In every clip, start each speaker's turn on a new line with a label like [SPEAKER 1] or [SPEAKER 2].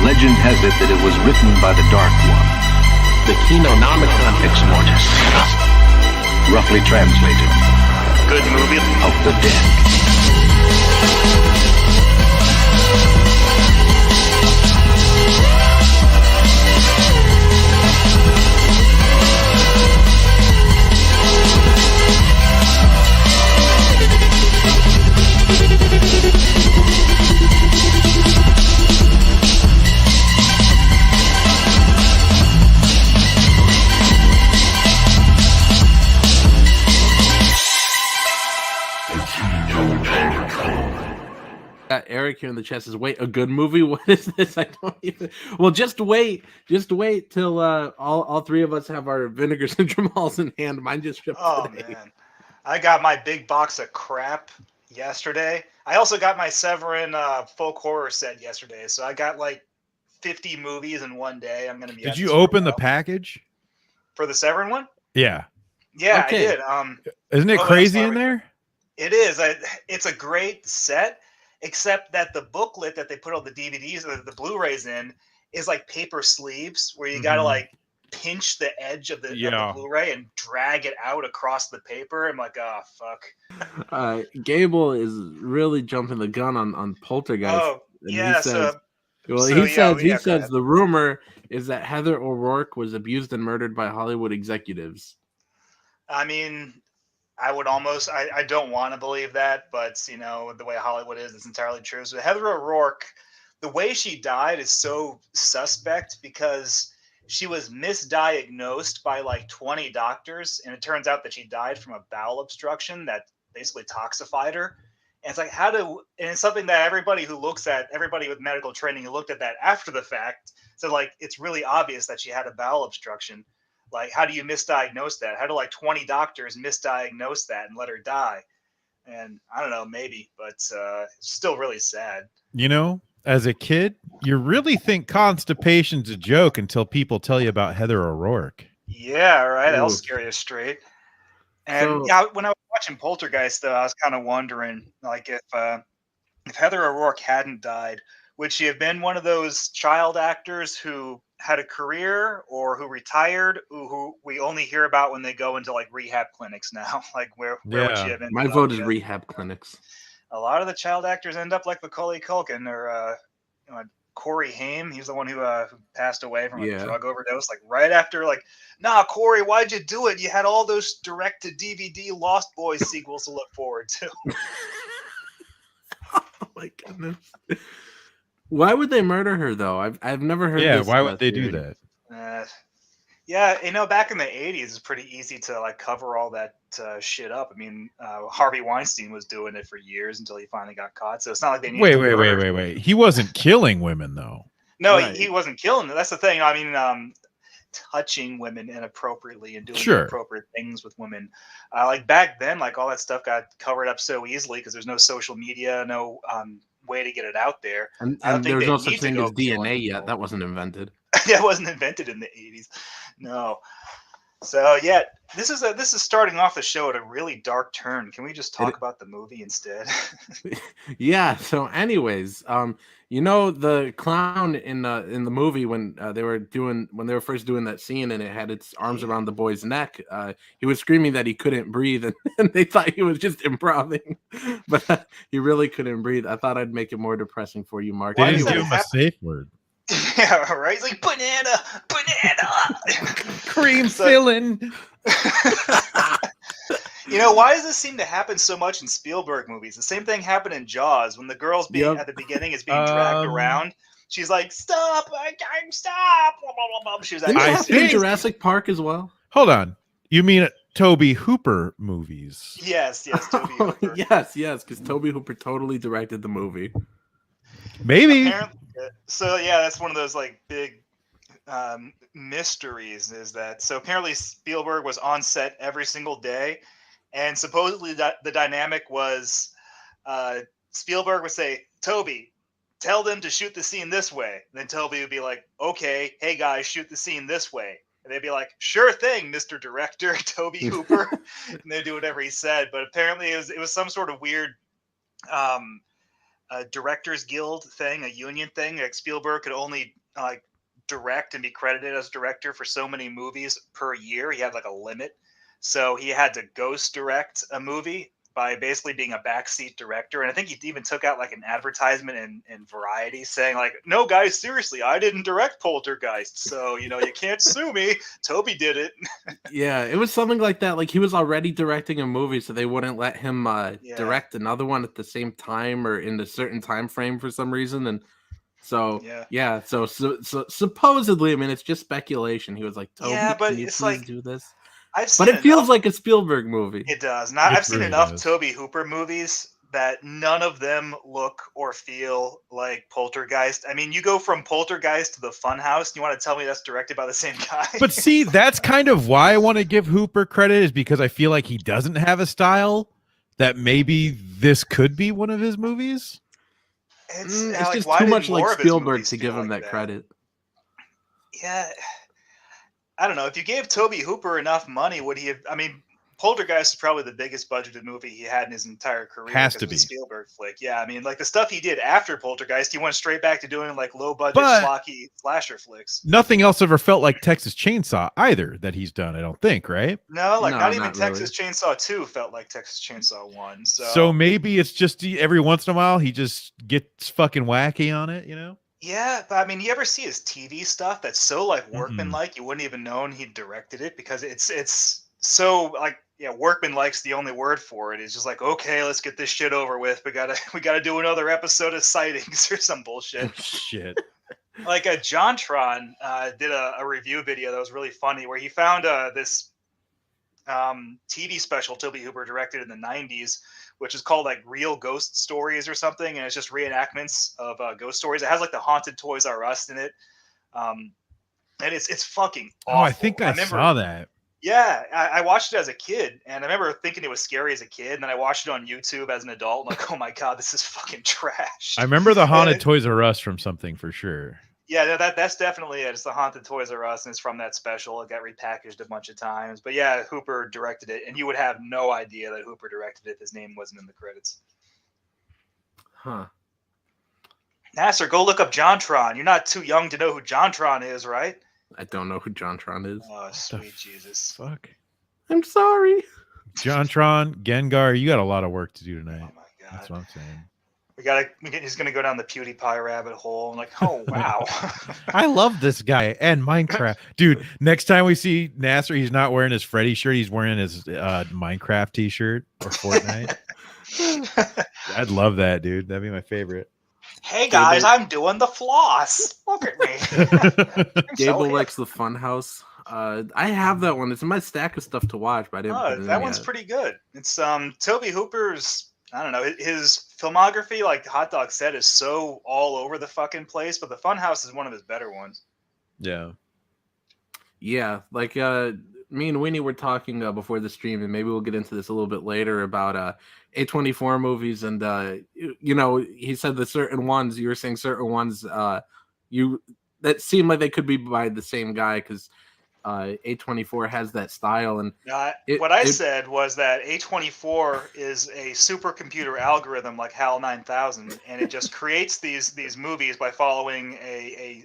[SPEAKER 1] Legend has it that it was written by the Dark One. The Kinonomicon Ex Mortis. Roughly translated.
[SPEAKER 2] Good movie.
[SPEAKER 1] Of the dead.
[SPEAKER 3] Eric here in the chat says, "Wait, a good movie? What is this? I don't even." Well, just wait till all three of us have our vinegar syndrome balls in hand. Mine just shipped today.
[SPEAKER 2] Man, I got my big box of crap yesterday. I also got my Severin folk horror set yesterday, so I got like 50 movies in one day. I'm gonna be.
[SPEAKER 4] Did you open the package
[SPEAKER 2] for the Severin one?
[SPEAKER 4] Yeah.
[SPEAKER 2] Yeah,
[SPEAKER 3] okay.
[SPEAKER 2] I did.
[SPEAKER 4] Isn't it crazy in there?
[SPEAKER 2] It is. It's a great set. Except that the booklet that they put all the DVDs or the Blu-rays in is like paper sleeves where you got to like pinch the edge of the Blu-ray and drag it out across the paper. I'm like, oh, fuck.
[SPEAKER 3] Gable is really jumping the gun on Poltergeist.
[SPEAKER 2] Oh, yeah.
[SPEAKER 3] He says the rumor is that Heather O'Rourke was abused and murdered by Hollywood executives.
[SPEAKER 2] I mean, I would almost, I don't want to believe that, but you know, the way Hollywood is, it's entirely true. So Heather O'Rourke, the way she died is so suspect because she was misdiagnosed by like 20 doctors. And it turns out that she died from a bowel obstruction that basically toxified her. And it's like, and it's something that everybody with medical training who looked at that after the fact said, like, it's really obvious that she had a bowel obstruction. Like, how do you misdiagnose that? How do like 20 doctors misdiagnose that and let her die? And I don't know, maybe, but it's still really sad.
[SPEAKER 4] You know, as a kid, you really think constipation's a joke until people tell you about Heather O'Rourke.
[SPEAKER 2] Yeah, right. That'll scare you straight. And when I was watching Poltergeist, though, I was kind of wondering, like, if Heather O'Rourke hadn't died, would she have been one of those child actors who had a career or who retired, who we only hear about when they go into like rehab clinics now? Like where would she have ended
[SPEAKER 3] My vote is rehab clinics.
[SPEAKER 2] A lot of the child actors end up like Macaulay Culkin or Corey Haim. He's the one who passed away from a drug overdose. Like right after, like, nah, Corey, why'd you do it? You had all those direct to DVD Lost Boys sequels to look forward to.
[SPEAKER 3] Oh my goodness. Why would they murder her though? I've never heard.
[SPEAKER 4] Yeah, why would they do that?
[SPEAKER 2] Yeah, you know, back in the 80s, it's pretty easy to like cover all that shit up. I mean, Harvey Weinstein was doing it for years until he finally got caught. So it's not like they needed
[SPEAKER 4] Wait. He wasn't killing women though.
[SPEAKER 2] No, right. he wasn't killing them. That's the thing. I mean, touching women inappropriately and doing inappropriate things with women. Like back then, like all that stuff got covered up so easily because there's no social media, no way to get it out there.
[SPEAKER 3] And there was no such thing as DNA yet. That wasn't invented.
[SPEAKER 2] That wasn't invented in the 80s. No. So yeah, this is starting off the show at a really dark turn. Can we just talk about the movie instead?
[SPEAKER 3] Yeah. So, anyways, you know the clown in the movie when they were first doing that scene and it had its arms around the boy's neck. He was screaming that he couldn't breathe, and they thought he was just improving, but he really couldn't breathe. I thought I'd make it more depressing for you, Mark.
[SPEAKER 4] They didn't give him a safe word.
[SPEAKER 2] Yeah, right. He's like banana,
[SPEAKER 4] cream filling.
[SPEAKER 2] You know, why does this seem to happen so much in Spielberg movies? The same thing happened in Jaws when the girl's at the beginning is being dragged around. She's like, "Stop! I'm stop!" Blah, blah, blah. She was
[SPEAKER 3] in Jurassic Park as well.
[SPEAKER 4] Hold on, you mean Tobe Hooper movies?
[SPEAKER 2] Yes, Tobe Hooper.
[SPEAKER 3] yes, because Tobe Hooper totally directed the movie.
[SPEAKER 4] Maybe.
[SPEAKER 2] So yeah, that's one of those like big mysteries. Is that so? Apparently, Spielberg was on set every single day, and supposedly the dynamic was Spielberg would say, "Toby, tell them to shoot the scene this way." And then Toby would be like, "Okay, hey guys, shoot the scene this way." And they'd be like, "Sure thing, Mr. Director, Tobe Hooper." And they'd do whatever he said. But apparently, it was some sort of weird. directors guild thing, a union thing. Like Spielberg could only like direct and be credited as director for so many movies per year. He had like a limit, so he had to ghost direct a movie by basically being a backseat director. And I think he even took out like an advertisement in Variety saying like, "No, guys, seriously, I didn't direct Poltergeist, so you can't sue me. Toby did it."
[SPEAKER 3] Yeah, it was something like that. Like he was already directing a movie, so they wouldn't let him
[SPEAKER 2] Yeah.
[SPEAKER 3] direct another one at the same time or in a certain time frame for some reason. And so
[SPEAKER 2] Yeah.
[SPEAKER 3] so supposedly, I mean, it's just speculation. He was like, "Toby,
[SPEAKER 2] Yeah, but
[SPEAKER 3] can you
[SPEAKER 2] it's
[SPEAKER 3] please
[SPEAKER 2] like
[SPEAKER 3] do this?"
[SPEAKER 2] I've
[SPEAKER 3] But
[SPEAKER 2] seen
[SPEAKER 3] it feels
[SPEAKER 2] enough.
[SPEAKER 3] like a Spielberg movie.
[SPEAKER 2] It does. And
[SPEAKER 4] It
[SPEAKER 2] I've seen
[SPEAKER 4] really
[SPEAKER 2] enough
[SPEAKER 4] does.
[SPEAKER 2] Toby Hooper movies that none of them look or feel like Poltergeist. I mean, you go from Poltergeist to the Funhouse, and you want to tell me that's directed by the same guy?
[SPEAKER 4] But see, that's kind of why I want to give Hooper credit, is because I feel like he doesn't have a style that maybe this could be one of his movies.
[SPEAKER 2] It's
[SPEAKER 3] It's
[SPEAKER 2] like,
[SPEAKER 3] just
[SPEAKER 2] why
[SPEAKER 3] too
[SPEAKER 2] did
[SPEAKER 3] much like
[SPEAKER 2] more of his
[SPEAKER 3] Spielberg
[SPEAKER 2] movies
[SPEAKER 3] to
[SPEAKER 2] feel
[SPEAKER 3] give him
[SPEAKER 2] like
[SPEAKER 3] that credit.
[SPEAKER 2] Yeah, I don't know. If you gave Toby Hooper enough money, would he have? I mean, Poltergeist is probably the biggest budgeted movie he had in his entire career.
[SPEAKER 4] Has
[SPEAKER 2] 'cause
[SPEAKER 4] to
[SPEAKER 2] it was a
[SPEAKER 4] be.
[SPEAKER 2] Spielberg flick. Yeah, I mean, like the stuff he did after Poltergeist, he went straight back to doing like low budget
[SPEAKER 4] But
[SPEAKER 2] schlocky slasher flicks.
[SPEAKER 4] nothing else ever felt like Texas Chainsaw either that he's done, I don't think, right?
[SPEAKER 2] No, like
[SPEAKER 3] No,
[SPEAKER 2] not even
[SPEAKER 3] not really.
[SPEAKER 2] Texas Chainsaw 2 felt like Texas Chainsaw 1.
[SPEAKER 4] So maybe it's just every once in a while he just gets fucking wacky on it, you know?
[SPEAKER 2] Yeah, but I mean, you ever see his TV stuff that's so like
[SPEAKER 4] Mm-mm.
[SPEAKER 2] workmanlike, you wouldn't even known he directed it because it's so like workmanlike's the only word for it. It's just like, okay, let's get this shit over with. We gotta do another episode of Sightings or some bullshit.
[SPEAKER 4] Shit.
[SPEAKER 2] Like Jontron did a review video that was really funny where he found this TV special Toby Hooper directed in the 90s, which is called like Real Ghost Stories or something. And it's just reenactments of ghost stories. It has like the haunted Toys R Us in it. And it's fucking awful.
[SPEAKER 4] Oh, I think I saw that.
[SPEAKER 2] Yeah, I watched it as a kid, and I remember thinking it was scary as a kid. And then I watched it on YouTube as an adult. And like, oh my god, this is fucking trash.
[SPEAKER 4] I remember the haunted Toys R Us from something for sure.
[SPEAKER 2] Yeah, that's definitely it. It's the haunted Toys R Us, and it's from that special. It got repackaged a bunch of times. But yeah, Hooper directed it, and you would have no idea that Hooper directed it if his name wasn't in the credits.
[SPEAKER 3] Huh.
[SPEAKER 2] Nasser, go look up Jontron. You're not too young to know who Jontron is, right?
[SPEAKER 3] I don't know who Jontron is.
[SPEAKER 2] Oh, sweet Jesus.
[SPEAKER 4] Fuck.
[SPEAKER 3] I'm sorry.
[SPEAKER 4] Jontron, Gengar, you got a lot of work to do tonight.
[SPEAKER 2] Oh my god.
[SPEAKER 4] That's what I'm saying.
[SPEAKER 2] He's gonna go down the PewDiePie rabbit hole. I'm like, oh wow.
[SPEAKER 4] I love this guy and Minecraft. Dude, next time we see Nasser, he's not wearing his Freddy shirt, he's wearing his Minecraft t-shirt or Fortnite. I'd love that, dude. That'd be my favorite.
[SPEAKER 2] Hey guys, I'm doing the floss. Look at me.
[SPEAKER 3] Gable likes the Funhouse. I have that one. It's in my stack of stuff to watch, but I didn't. Put it
[SPEAKER 2] That
[SPEAKER 3] in
[SPEAKER 2] one's
[SPEAKER 3] yet.
[SPEAKER 2] pretty good. It's Toby Hooper's. I don't know, his filmography, like Hot Dog said, is so all over the fucking place. But the Funhouse is one of his better ones.
[SPEAKER 4] Yeah.
[SPEAKER 3] Yeah, like me and Winnie were talking before the stream, and maybe we'll get into this a little bit later about A24 movies, and he said that certain ones, you were saying certain ones that seem like they could be by the same guy because A24 has that style, and
[SPEAKER 2] what I said was that A24 is a supercomputer algorithm like HAL 9000, and it just creates these movies by following a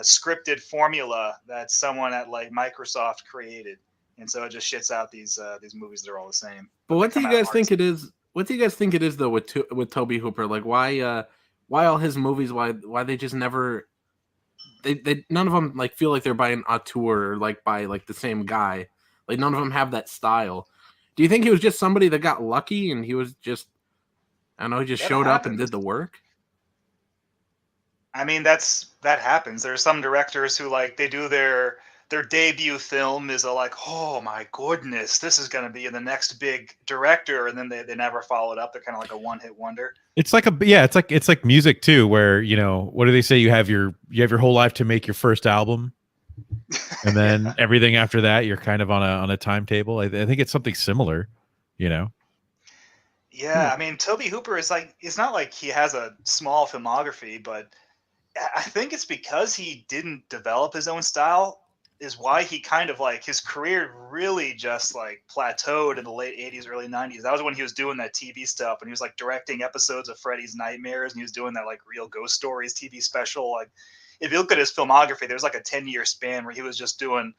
[SPEAKER 2] scripted formula that someone at like Microsoft created, and so it just shits out these movies that are all the same.
[SPEAKER 3] But what do you guys think it is? What do you guys think it is though with Toby Hooper? Like why all his movies? Why they just never? They none of them like feel like they're by an auteur or like by like the same guy. Like none of them have that style. Do you think he was just somebody that got lucky and he was just, I don't know, he just showed up and did the work?
[SPEAKER 2] I mean, that happens. There's some directors who like they do their debut film is like, oh my goodness, this is going to be the next big director, and then they never follow it up. They're kind of like a one-hit wonder.
[SPEAKER 4] It's like it's like music too, where what do they say? You have your whole life to make your first album, and then everything after that you're kind of on a timetable. I think it's something similar,
[SPEAKER 2] Yeah, I mean, Toby Hooper is like, it's not like he has a small filmography, but I think it's because he didn't develop his own style is why he kind of like his career really just like plateaued in the late 80s, early 90s. That was when he was doing that TV stuff, and he was like directing episodes of Freddy's Nightmares, and he was doing that like Real Ghost Stories TV special. Like, if you look at his filmography, there's like a 10-year span where he was just doing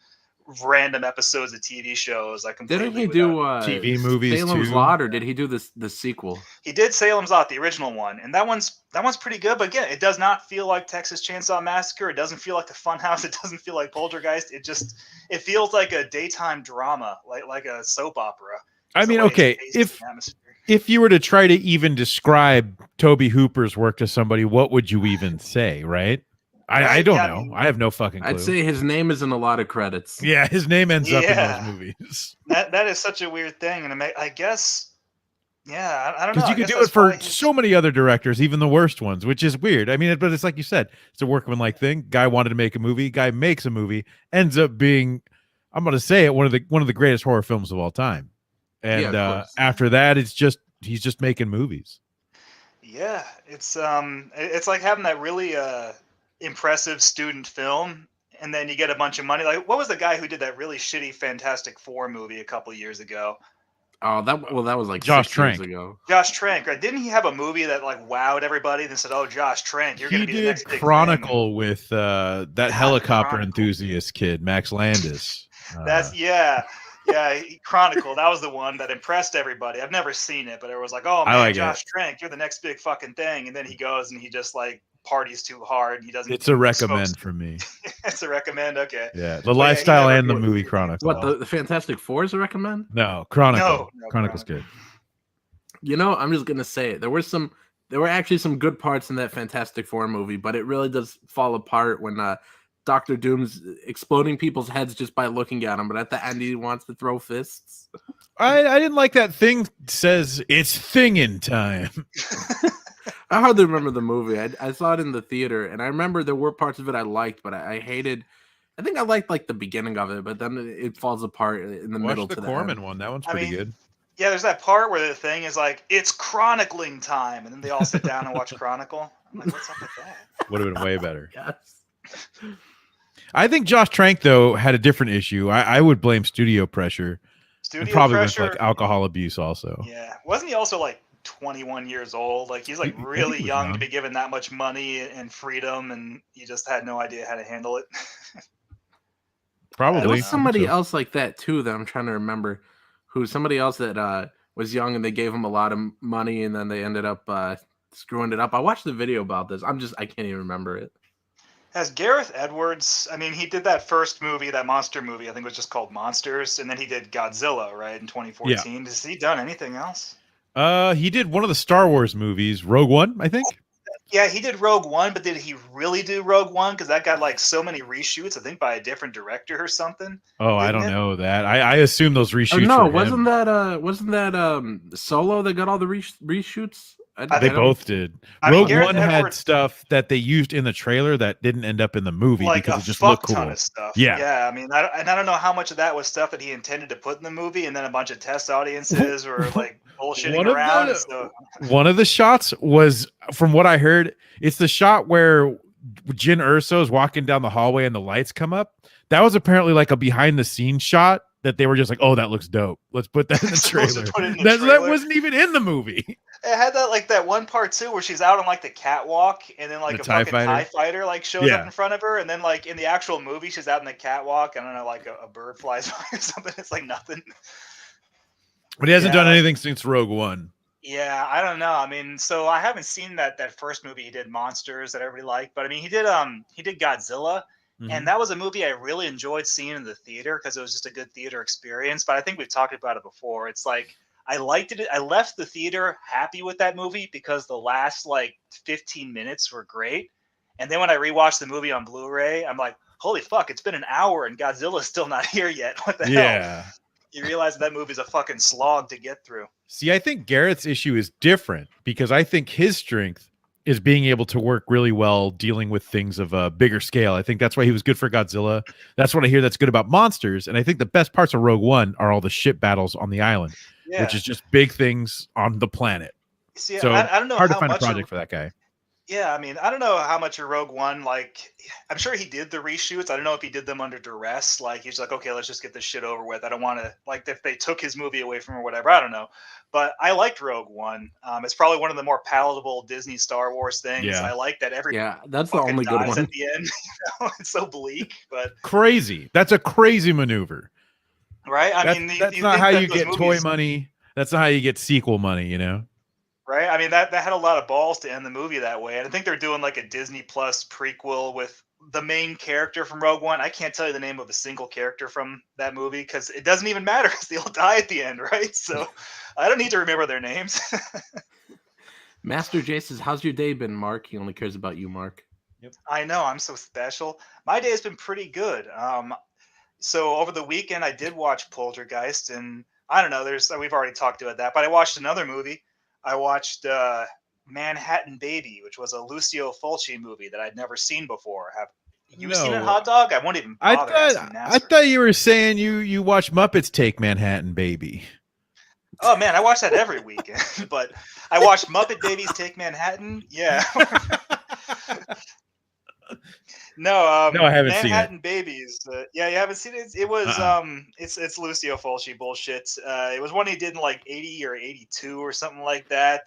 [SPEAKER 2] random episodes of TV shows. Like,
[SPEAKER 3] didn't he do
[SPEAKER 4] TV movies
[SPEAKER 3] Salem's
[SPEAKER 4] too?
[SPEAKER 3] Lot, or did he do the sequel?
[SPEAKER 2] He did Salem's Lot, the original one, and that one's pretty good. But again, it does not feel like Texas Chainsaw Massacre. It doesn't feel like the Funhouse. It doesn't feel like Poltergeist. It feels like a daytime drama, like a soap opera.
[SPEAKER 4] I mean, okay, if you were to try to even describe Tobe Hooper's work to somebody, what would you even say, right? I don't know. I have no fucking clue.
[SPEAKER 3] I'd say his name is in a lot of credits.
[SPEAKER 4] Yeah, his name ends up in those movies.
[SPEAKER 2] That is such a weird thing, and I guess, yeah, I don't know.
[SPEAKER 4] Because you could do it for so many other directors, even the worst ones, which is weird. I mean, but it's like you said, it's a workmanlike thing. Guy wanted to make a movie. Guy makes a movie. Ends up being, I'm going to say it, one of the greatest horror films of all time. And after that, he's just making movies.
[SPEAKER 2] Yeah, it's like having that really impressive student film, and then you get a bunch of money. Like, what was the guy who did that really shitty Fantastic Four movie a couple years ago?
[SPEAKER 3] Oh, that was like
[SPEAKER 4] Josh
[SPEAKER 3] 6
[SPEAKER 4] Trank.
[SPEAKER 3] years ago.
[SPEAKER 2] Josh Trank, right? Didn't he have a movie that like wowed everybody? They said, "Oh, Josh Trank, you're going to be the next big
[SPEAKER 4] Chronicle
[SPEAKER 2] thing."
[SPEAKER 4] with that helicopter enthusiast kid, Max Landis.
[SPEAKER 2] That's Chronicle. That was the one that impressed everybody. I've never seen it, but it was like, "Oh man, Josh Trank, you're the next big fucking thing." And then he goes and he just like parties too hard. He doesn't.
[SPEAKER 4] It's a recommend for me.
[SPEAKER 2] It's a recommend. Okay.
[SPEAKER 4] Yeah, the lifestyle and the movie Chronicle.
[SPEAKER 3] What, the Fantastic Four is a recommend?
[SPEAKER 4] No, Chronicle.
[SPEAKER 2] No,
[SPEAKER 4] Chronicle's good.
[SPEAKER 3] You know, I'm just gonna say it. There were actually some good parts in that Fantastic Four movie, but it really does fall apart when Dr. Doom's exploding people's heads just by looking at them. But at the end, he wants to throw fists.
[SPEAKER 4] I didn't like that thing says it's thingin' time.
[SPEAKER 3] I hardly remember the movie. I saw it in the theater, and I remember there were parts of it I liked, but I hated. I think I liked like the beginning of it, but then it falls apart in the middle.
[SPEAKER 4] Watch the
[SPEAKER 3] to
[SPEAKER 4] Corman
[SPEAKER 3] end.
[SPEAKER 4] one. That one's pretty good.
[SPEAKER 2] Yeah, there's that part where the thing is like, it's chronicling time, and then they all sit down and watch Chronicle. I'm like, what's up with that?
[SPEAKER 4] Would have been way better.
[SPEAKER 3] Yes.
[SPEAKER 4] I think Josh Trank though had a different issue. I would blame studio pressure. Probably with like alcohol abuse also.
[SPEAKER 2] Yeah, wasn't he also like 21 years old? Like, he's like really young to be given that much money and freedom, and he just had no idea how to handle it.
[SPEAKER 4] Probably.
[SPEAKER 3] There was somebody else like that too that I'm trying to remember. Somebody else that was young and they gave him a lot of money and then they ended up screwing it up. I watched the video about this. I can't even remember it.
[SPEAKER 2] Has Gareth Edwards, I mean, he did that first movie, that monster movie, I think it was just called Monsters, and then he did Godzilla, right, in 2014. Yeah. Has he done anything else?
[SPEAKER 4] He did one of the Star Wars movies, Rogue One, I think.
[SPEAKER 2] Yeah, he did Rogue One, but did he really do Rogue One? Because that got like so many reshoots, I think by a different director or something.
[SPEAKER 4] Oh, I don't know that. I assume those reshoots.
[SPEAKER 3] No, wasn't that Solo that got all the reshoots?
[SPEAKER 4] They both did. Rogue One had stuff that they used in the trailer that didn't end up in the movie because it just looked cool.
[SPEAKER 2] Ton of stuff.
[SPEAKER 4] Yeah,
[SPEAKER 2] yeah. I mean, I don't know how much of that was stuff that he intended to put in the movie, and then a bunch of test audiences were like bullshitting around.
[SPEAKER 4] One of the shots was, from what I heard, it's the shot where Jyn Erso is walking down the hallway and the lights come up. That was apparently like a behind-the-scenes shot that they were just like, "Oh, that looks dope. Let's put that in the trailer." That wasn't even in the movie.
[SPEAKER 2] It had that one part too where she's out on like the catwalk, and then like a fucking TIE fighter like shows up in front of her, and then like in the actual movie she's out in the catwalk. I don't know, like a bird flies by or something. It's like nothing.
[SPEAKER 4] But he hasn't done anything since Rogue One.
[SPEAKER 2] Yeah, I don't know. I mean, so I haven't seen that first movie he did, Monsters, that everybody liked, but I mean he did Godzilla. Mm-hmm. And that was a movie I really enjoyed seeing in the theater because it was just a good theater experience. But I think we've talked about it before. It's like, I liked it. I left the theater happy with that movie because the last like 15 minutes were great. And then when I rewatched the movie on Blu-ray, I'm like, holy fuck, it's been an hour and Godzilla's still not here yet. What the hell? You realize that movie's a fucking slog to get through.
[SPEAKER 4] See, I think Garrett's issue is different because I think his strength is being able to work really well dealing with things of a bigger scale. I think that's why he was good for Godzilla. That's what I hear that's good about Monsters. And I think the best parts of Rogue One are all the ship battles on the island, which is just big things on the planet.
[SPEAKER 2] See,
[SPEAKER 4] so
[SPEAKER 2] I don't know
[SPEAKER 4] hard
[SPEAKER 2] how
[SPEAKER 4] to find
[SPEAKER 2] much
[SPEAKER 4] a project for that guy.
[SPEAKER 2] Yeah, I mean, I don't know how much of Rogue One, like, I'm sure he did the reshoots. I don't know if he did them under duress. Like, he's like, okay, let's just get this shit over with. I don't want to, like, if they took his movie away from him or whatever. I don't know. But I liked Rogue One. It's probably one of the more palatable Disney Star Wars things.
[SPEAKER 4] Yeah.
[SPEAKER 2] I like that every
[SPEAKER 3] Yeah, that's the
[SPEAKER 2] fucking
[SPEAKER 3] only good
[SPEAKER 2] dies
[SPEAKER 3] one.
[SPEAKER 2] at the end. It's so bleak, but
[SPEAKER 4] Crazy. That's a crazy maneuver.
[SPEAKER 2] right? I
[SPEAKER 4] That's,
[SPEAKER 2] mean,
[SPEAKER 4] that's
[SPEAKER 2] you
[SPEAKER 4] not
[SPEAKER 2] think
[SPEAKER 4] how
[SPEAKER 2] that
[SPEAKER 4] you
[SPEAKER 2] those
[SPEAKER 4] get toy
[SPEAKER 2] movies,
[SPEAKER 4] money. That's not how you get sequel money, you know?
[SPEAKER 2] right? I mean, that had a lot of balls to end the movie that way. And I think they're doing like a Disney Plus prequel with the main character from Rogue One. I can't tell you the name of a single character from that movie because it doesn't even matter because they all die at the end, right? So I don't need to remember their names.
[SPEAKER 3] Master J says, "How's your day been, Mark?" He only cares about you, Mark.
[SPEAKER 2] I know, I'm so special. My day has been pretty good. So over the weekend, I did watch Poltergeist, and I don't know. We've already talked about that, but I watched another movie. I watched Manhattan Baby, which was a Lucio Fulci movie that I'd never seen before. Have you seen it,
[SPEAKER 4] No.
[SPEAKER 2] Hot Dog? I won't even bother asking
[SPEAKER 4] I
[SPEAKER 2] Nasser.
[SPEAKER 4] thought you were saying you watch Muppets Take Manhattan Baby.
[SPEAKER 2] Oh man, I watch that every weekend. But I watched Muppet Babies Take Manhattan. Yeah. No,
[SPEAKER 4] No, I haven't seen it.
[SPEAKER 2] Manhattan Babies. Yeah, you haven't seen it. It was it's Lucio Fulci bullshit. It was one he did in like 80 or 82 or something like that.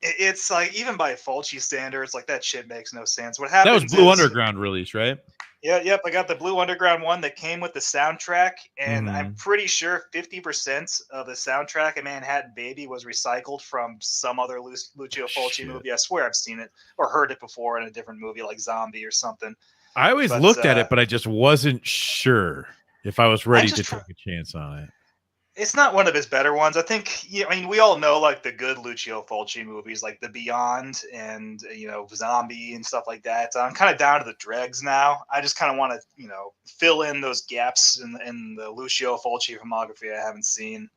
[SPEAKER 2] It's like, even by Fulci standards, like, that shit makes no sense. What
[SPEAKER 4] That was
[SPEAKER 2] happens
[SPEAKER 4] Blue
[SPEAKER 2] is,
[SPEAKER 4] Underground release, right?
[SPEAKER 2] yep, I got the Blue Underground one that came with the soundtrack, and I'm
[SPEAKER 4] Mhm.
[SPEAKER 2] pretty sure 50% of the soundtrack in Manhattan Baby was recycled from some other Lucio Fulci
[SPEAKER 4] Shit.
[SPEAKER 2] movie. I swear I've seen it or heard it before in a different movie, like Zombie or something.
[SPEAKER 4] I always
[SPEAKER 2] But
[SPEAKER 4] looked at it, but I just wasn't sure if I was ready to
[SPEAKER 2] just
[SPEAKER 4] take a chance on it.
[SPEAKER 2] it's not one of his better ones. I think, yeah, I mean, we all know like the good Lucio Fulci movies, like The Beyond and Zombie and stuff like that. So I'm kind of down to the dregs now. I just kind of want to fill in those gaps in the Lucio Fulci filmography I haven't seen.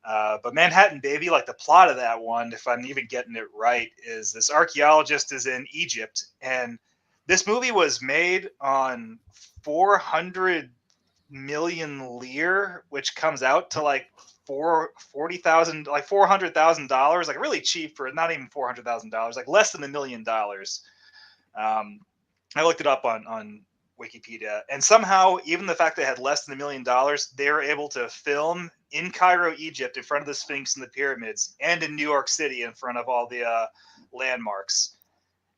[SPEAKER 2] But Manhattan Baby, like, the plot of that one, if I'm even getting it right, is this archaeologist is in Egypt, and this movie was made on 400 million lire, which comes out to like $40,000, like $400,000, like really cheap for not even $400,000, like less than $1 million. I looked it up on Wikipedia, and somehow, even the fact they had less than $1 million, they were able to film in Cairo, Egypt, in front of the Sphinx and the pyramids, and in New York City in front of all the landmarks.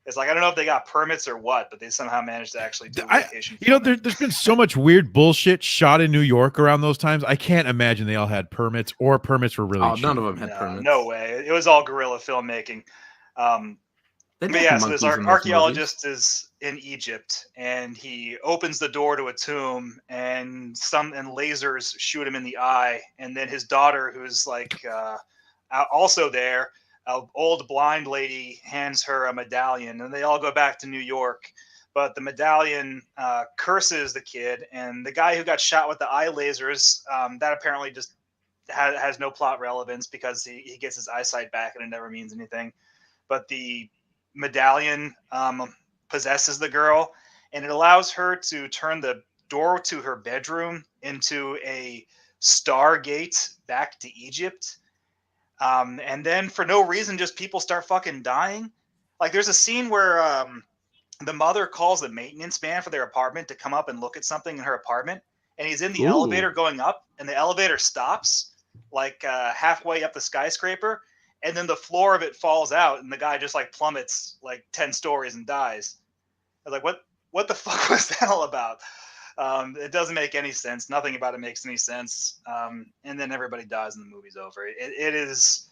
[SPEAKER 2] It's like, I don't know if they got permits or what, but they somehow managed to actually do location filming.
[SPEAKER 4] There's been so much weird bullshit shot in New York around those times. I can't imagine they all had permits, or permits were really cheap.
[SPEAKER 3] None of them had permits.
[SPEAKER 2] No way. It was all guerrilla filmmaking.
[SPEAKER 3] They
[SPEAKER 2] But
[SPEAKER 3] got
[SPEAKER 2] yeah,
[SPEAKER 3] the
[SPEAKER 2] so this
[SPEAKER 3] monkeys in those
[SPEAKER 2] archaeologist is in Egypt, and he opens the door to a tomb, and lasers shoot him in the eye, and then his daughter, who's like also there, an old blind lady, hands her a medallion, and they all go back to New York. But the medallion curses the kid, and the guy who got shot with the eye lasers, that apparently just has no plot relevance because he gets his eyesight back, and it never means anything. But the medallion possesses the girl, and it allows her to turn the door to her bedroom into a stargate back to Egypt. And then, for no reason, just people start fucking dying. Like, there's a scene where the mother calls the maintenance man for their apartment to come up and look at something in her apartment, and he's in the elevator going up, and the elevator stops like halfway up the skyscraper, and then the floor of it falls out, and the guy just like plummets like 10 stories and dies. I was like, what the fuck was that all about? It doesn't make any sense. Nothing about it makes any sense. And then everybody dies and the movie's over. It is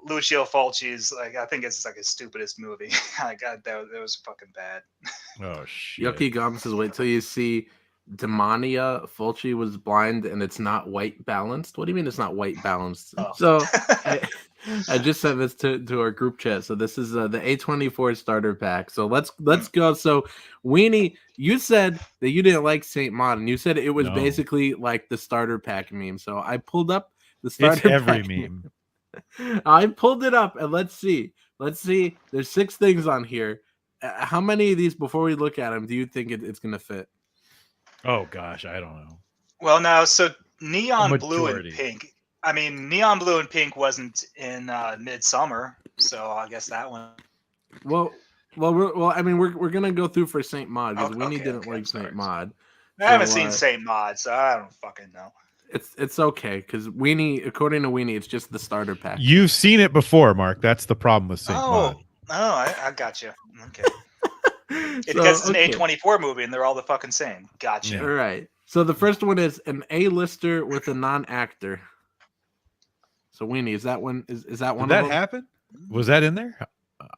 [SPEAKER 2] Lucio Fulci's, like, I think it's like his stupidest movie. Like, that was fucking bad.
[SPEAKER 4] Oh shit!
[SPEAKER 3] Yucky Gum says, "Wait till you see Demonia. Fulci was blind, and it's not white balanced." What do you mean it's not white balanced?
[SPEAKER 2] Oh.
[SPEAKER 3] So I just sent this to our group chat. So this is the A24 starter pack. So let's go. So Weenie, you said that you didn't like Saint Maud, and you said it was basically like the starter pack meme. So I pulled up the starter
[SPEAKER 4] It's every
[SPEAKER 3] pack
[SPEAKER 4] meme.
[SPEAKER 3] I pulled it up, and let's see. There's 6 things on here. How many of these, before we look at them, do you think it's going to fit?
[SPEAKER 4] Oh gosh, I don't know.
[SPEAKER 2] Well, now, so neon blue and
[SPEAKER 4] majority.
[SPEAKER 2] pink. I mean, neon blue and pink wasn't in Midsummer, so I guess that one.
[SPEAKER 3] Well, I mean, we're gonna go through for Saint Maud because Weenie didn't like
[SPEAKER 2] I'm sorry.
[SPEAKER 3] Saint Maud.
[SPEAKER 2] I haven't seen Saint Maud, so I don't fucking know.
[SPEAKER 3] It's okay because Weenie, according to Weenie, it's just the starter pack.
[SPEAKER 4] You've seen it before, Mark. That's the problem with Saint Maud.
[SPEAKER 2] I got you. Okay. Because it's an A24 movie and they're all the fucking same. Gotcha.
[SPEAKER 3] Yeah. All right. So the first one is an A-lister with a non-actor. So Weenie, is that one? Is that one?
[SPEAKER 4] Did that happen? Was that in there?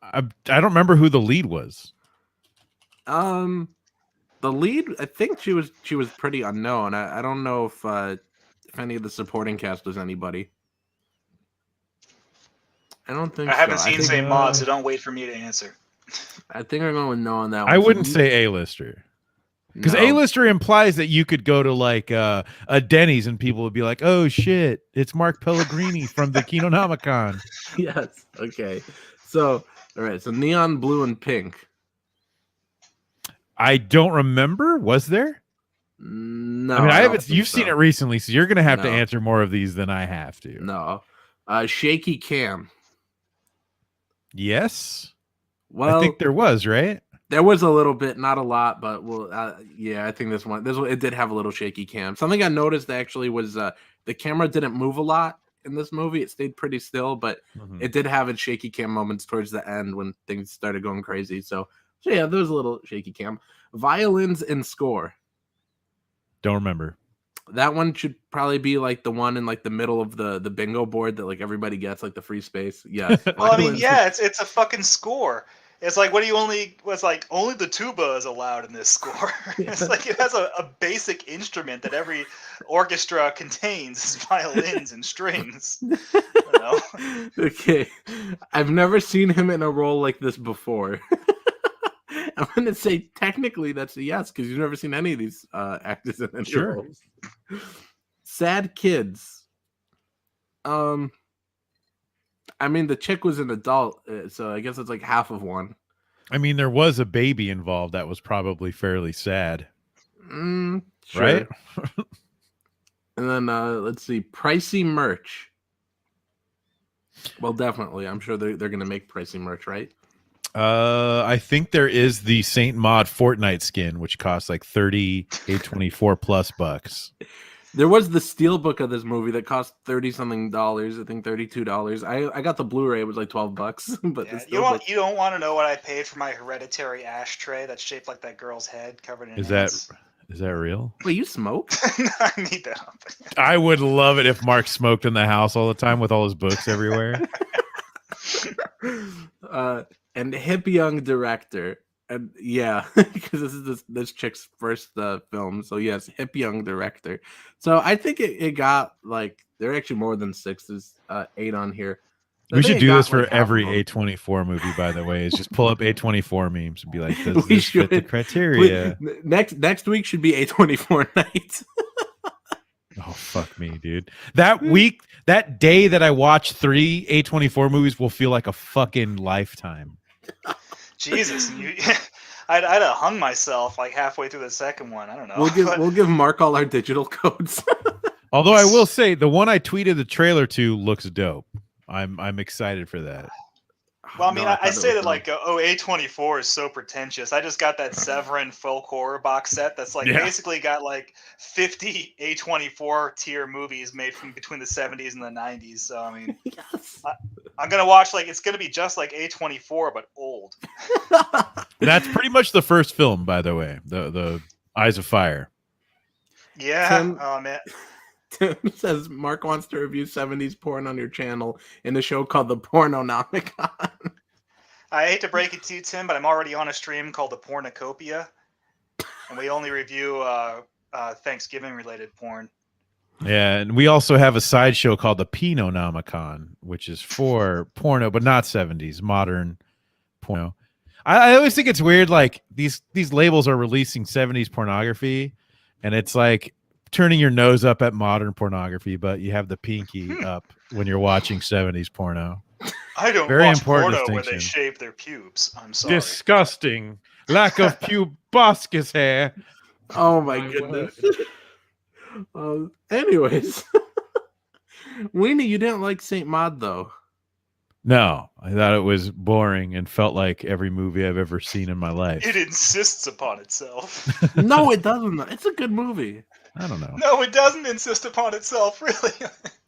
[SPEAKER 4] I don't remember who the lead was.
[SPEAKER 3] The lead, I think she was pretty unknown. I don't know if any of the supporting cast was anybody. I don't think
[SPEAKER 2] I haven't seen Saint Maud, so don't wait for me to answer.
[SPEAKER 3] I think I'm going with no on that one.
[SPEAKER 4] I wouldn't say A-lister. Because A-lister implies that you could go to like a Denny's and people would be like, "Oh shit, it's Mark Pellegrini from the Kinonomicon."
[SPEAKER 3] Yes. Okay. So, all right. So neon blue and pink.
[SPEAKER 4] I don't remember. Was there?
[SPEAKER 3] No.
[SPEAKER 4] I mean, I haven't. You've seen it recently, so you're going to have to answer more of these than I have to.
[SPEAKER 3] No. Shaky cam.
[SPEAKER 4] Yes.
[SPEAKER 3] Well,
[SPEAKER 4] I think there was, right?
[SPEAKER 3] There was a little bit, not a lot, but yeah, I think this one it did have a little shaky cam. Something I noticed actually was the camera didn't move a lot in this movie. It stayed pretty still, but it did have its shaky cam moments towards the end when things started going crazy. So yeah, there was a little shaky cam. Violins and score.
[SPEAKER 4] Don't remember.
[SPEAKER 3] That one should probably be like the one in like the middle of the bingo board that like everybody gets, like the free space. Yes.
[SPEAKER 2] Well, I mean, yeah, it's a fucking score. It's like, only the tuba is allowed in this score. It's like it has a basic instrument that every orchestra contains, is violins and strings. You know?
[SPEAKER 3] Okay. I've never seen him in a role like this before. I'm going to say technically that's a yes, because you've never seen any of these actors in any roles. Sad kids. I mean, the chick was an adult, so I guess it's like half of one.
[SPEAKER 4] I mean, there was a baby involved that was probably fairly sad.
[SPEAKER 3] Sure.
[SPEAKER 4] Right?
[SPEAKER 3] And then, let's see, pricey merch. Well, definitely. I'm sure they're going to make pricey merch, right?
[SPEAKER 4] I think there is the Saint Maud Fortnite skin, which costs like $24 plus bucks.
[SPEAKER 3] There was the steelbook of this movie that cost $30-something. I think $32. I got the Blu-ray. It was like $12. But
[SPEAKER 2] yeah, you don't want to know what I paid for my Hereditary ashtray that's shaped like that girl's head covered in ants.
[SPEAKER 4] Is that real?
[SPEAKER 3] Wait, you smoke?
[SPEAKER 2] I need that up.
[SPEAKER 4] I would love it if Mark smoked in the house all the time with all his books everywhere.
[SPEAKER 3] And hip young director. And yeah, because this is this chick's first film. So yes, hip young director. So I think it got like there are actually more than 6. There's 8 on here. So
[SPEAKER 4] we should do this for every A24 movie, by the way. Is just pull up A24 memes and be like, does this fit the criteria?
[SPEAKER 3] Next week should be A24 night.
[SPEAKER 4] Oh, fuck me, dude. That day that I watch 3 A24 movies will feel like a fucking lifetime.
[SPEAKER 2] Jesus, I'd have hung myself like halfway through the second one. I don't know.
[SPEAKER 3] We'll give Mark all our digital codes.
[SPEAKER 4] Although I will say the one I tweeted the trailer to looks dope. I'm excited for that.
[SPEAKER 2] Well, I mean, I say that like, A24 is so pretentious. I just got that Severin folk horror box set that's like basically got like 50 A24 tier movies made from between the 70s and the 90s. So, I mean, I'm going to watch it's going to be just like A24, but old.
[SPEAKER 4] That's pretty much the first film, by the way, the Eyes of Fire.
[SPEAKER 2] Yeah. Oh, man.
[SPEAKER 3] Tim says Mark wants to review 70s porn on your channel in a show called the Pornonomicon.
[SPEAKER 2] I hate to break it to you, Tim, but I'm already on a stream called the Pornocopia, and we only review Thanksgiving-related porn.
[SPEAKER 4] Yeah, and we also have a side show called the Kinonomicon, which is for porno, but not 70s, modern porno. I always think it's weird, like these labels are releasing 70s pornography, and it's like turning your nose up at modern pornography, but you have the pinky up when you're watching 70s porno.
[SPEAKER 2] I don't watch porno where they shave their pubes. I'm sorry.
[SPEAKER 4] Disgusting. Lack of puboscus hair.
[SPEAKER 3] Oh my goodness. Anyways. Weenie, you didn't like Saint Maud though.
[SPEAKER 4] No, I thought it was boring and felt like every movie I've ever seen in my life.
[SPEAKER 2] It insists upon itself.
[SPEAKER 3] No, it doesn't. It's a good movie.
[SPEAKER 4] I don't know.
[SPEAKER 2] No, it doesn't insist upon itself, really.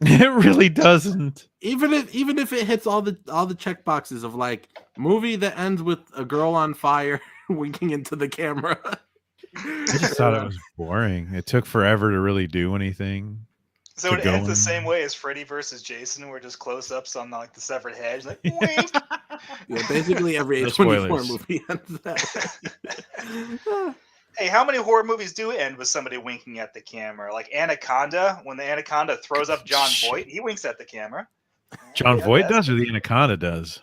[SPEAKER 4] It really doesn't.
[SPEAKER 3] Even if it hits all the check boxes of like movie that ends with a girl on fire winking into the camera.
[SPEAKER 4] I just thought it was boring. It took forever to really do anything.
[SPEAKER 2] So it
[SPEAKER 4] to
[SPEAKER 2] ends
[SPEAKER 4] go
[SPEAKER 2] the
[SPEAKER 4] in.
[SPEAKER 2] same way as Freddy versus Jason, where just close-ups on like the severed head, like wink.
[SPEAKER 3] Yeah, basically every
[SPEAKER 4] No
[SPEAKER 3] A24
[SPEAKER 4] spoilers.
[SPEAKER 3] movie ends that way.
[SPEAKER 2] Hey, how many horror movies do end with somebody winking at the camera? Like Anaconda, when the Anaconda throws up John Voight, he winks at the camera.
[SPEAKER 4] John
[SPEAKER 2] Yeah,
[SPEAKER 4] Voight
[SPEAKER 2] that's-
[SPEAKER 4] does or the Anaconda does?